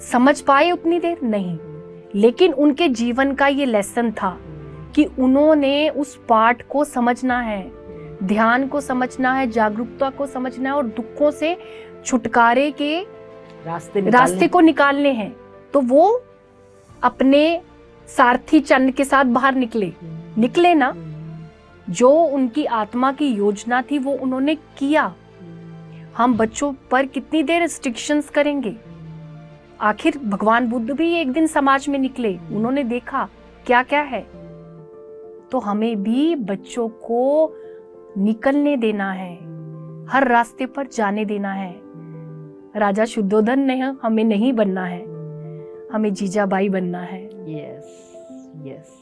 समझ पाए उतनी देर? नहीं। लेकिन उनके जीवन का ये लेसन था कि उन्होंने उस पाठ को समझना है, ध्यान को समझना है, जागरूकता को समझना है और दुखों से छुटकारे के रास्ते को निकालने हैं। तो वो अपने सारथी चंद के साथ बाहर निकले ना। जो उनकी आत्मा की योजना थी वो उन्होंने किया। हम बच्चों पर कितनी देर रिस्ट्रिक्शंस करेंगे? आखिर भगवान बुद्ध भी एक दिन समाज में निकले, उन्होंने देखा क्या क्या है। तो हमें भी बच्चों को निकलने देना है, हर रास्ते पर जाने देना है। राजा शुद्धोधन ने हमें नहीं बनना है, हमें जीजाबाई बनना है। यस यस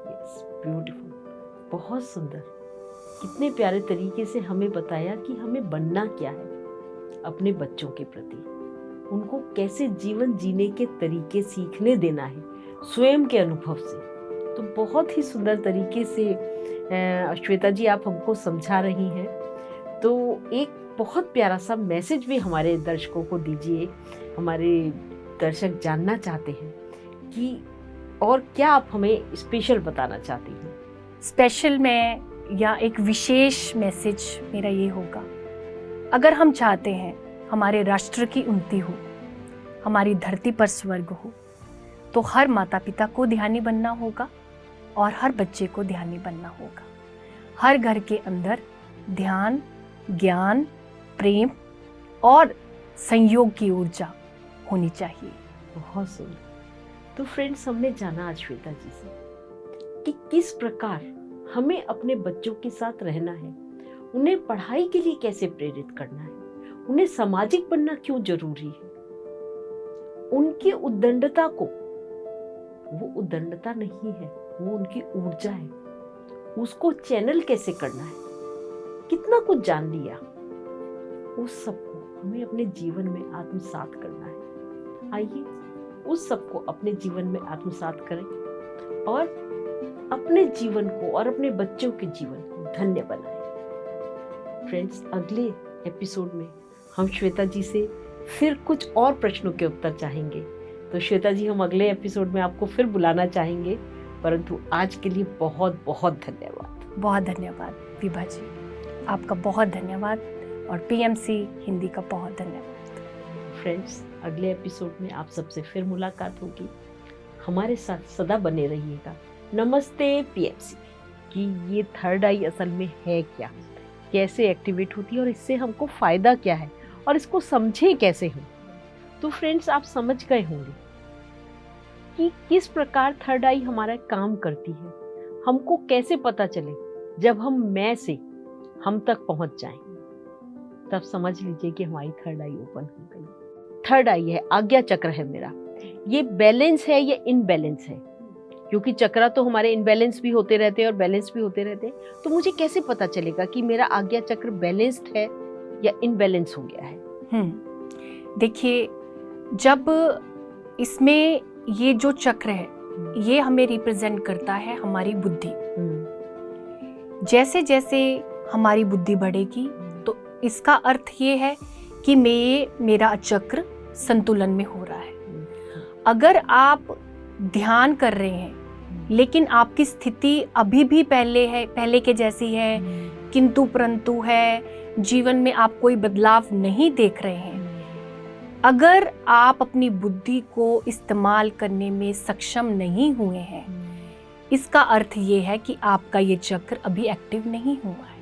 यस, ब्यूटीफुल, बहुत सुंदर। कितने प्यारे तरीके से हमें बताया कि हमें बनना क्या है अपने बच्चों के प्रति, उनको कैसे जीवन जीने के तरीके सीखने देना है स्वयं के अनुभव से। तो बहुत ही सुंदर तरीके से श्वेता जी आप हमको समझा रही हैं। तो एक बहुत प्यारा सा मैसेज भी हमारे दर्शकों को दीजिए। हमारे दर्शक जानना चाहते हैं कि और क्या आप हमें स्पेशल बताना चाहती हैं? स्पेशल में या एक विशेष मैसेज मेरा ये होगा, अगर हम चाहते हैं हमारे राष्ट्र की उन्नति हो, हमारी धरती पर स्वर्ग हो, तो हर माता पिता को ध्यानी बनना होगा और हर बच्चे को ध्यानी बनना होगा। हर घर के अंदर ध्यान, ज्ञान, प्रेम और संयोग की ऊर्जा होनी चाहिए। बहुत सुंदर। तो फ्रेंड्स, हमने जाना आज श्वेता जी से कि किस प्रकार हमें अपने बच्चों के साथ रहना है, उन्हें पढ़ाई के लिए कैसे प्रेरित करना है, उन्हें सामाजिक बनना क्यों जरूरी है, उनकी उद्दंडता को, वो उद्दंडता नहीं है, वो उनकी ऊर्जा है, उसको चैनल कैसे करना है। कितना कुछ जान लिया, उस सबको हमें अपने जीवन में आत्मसात करना है। आइए उस सबको अपने जीवन में आत्मसात करें और अपने जीवन को और अपने बच्चों के जीवन को धन्य बनाएं। फ्रेंड्स, अगले एपिसोड में हम श्वेता जी से फिर कुछ और प्रश्नों के उत्तर चाहेंगे। तो श्वेता जी, हम अगले एपिसोड में आपको फिर बुलाना चाहेंगे, परंतु आज के लिए बहुत बहुत धन्यवाद। बहुत धन्यवाद विभा जी, आपका बहुत धन्यवाद और पीएमसी हिंदी का बहुत धन्यवाद। फ्रेंड्स, अगले एपिसोड में आप सबसे फिर मुलाकात होगी। हमारे साथ सदा बने रहिएगा। नमस्ते पीएमसी। कि ये थर्ड आई असल में है क्या, कैसे एक्टिवेट होती है और इससे हमको फ़ायदा क्या है और इसको समझें कैसे हम। तो फ्रेंड्स, आप समझ गए होंगे कि किस प्रकार थर्ड आई हमारा काम करती है। हमको कैसे पता चले, जब हम मैं से हम तक पहुंच जाएं, तब समझ लीजिए कि हमारी थर्ड आई ओपन हो गई। थर्ड आई है, आज्ञा चक्र है मेरा। ये बैलेंस है या इनबैलेंस है, क्योंकि चक्रा तो हमारे इनबैलेंस भी होते रहते हैं और बैलेंस भी होते रहते हैं। तो मुझे कैसे पता चलेगा कि मेरा आज्ञा चक्र बैलेंस्ड है या इनबैलेंस हो गया है? देखिए, जब इसमें ये जो चक्र है ये हमें रिप्रेजेंट करता है हमारी बुद्धि। जैसे जैसे हमारी बुद्धि बढ़ेगी तो इसका अर्थ ये है कि मेरा चक्र संतुलन में हो रहा है। अगर आप ध्यान कर रहे हैं लेकिन आपकी स्थिति अभी भी पहले के जैसी है, किंतु परंतु है, जीवन में आप कोई बदलाव नहीं देख रहे हैं, अगर आप अपनी बुद्धि को इस्तेमाल करने में सक्षम नहीं हुए हैं, इसका अर्थ ये है कि आपका ये चक्र अभी एक्टिव नहीं हुआ है।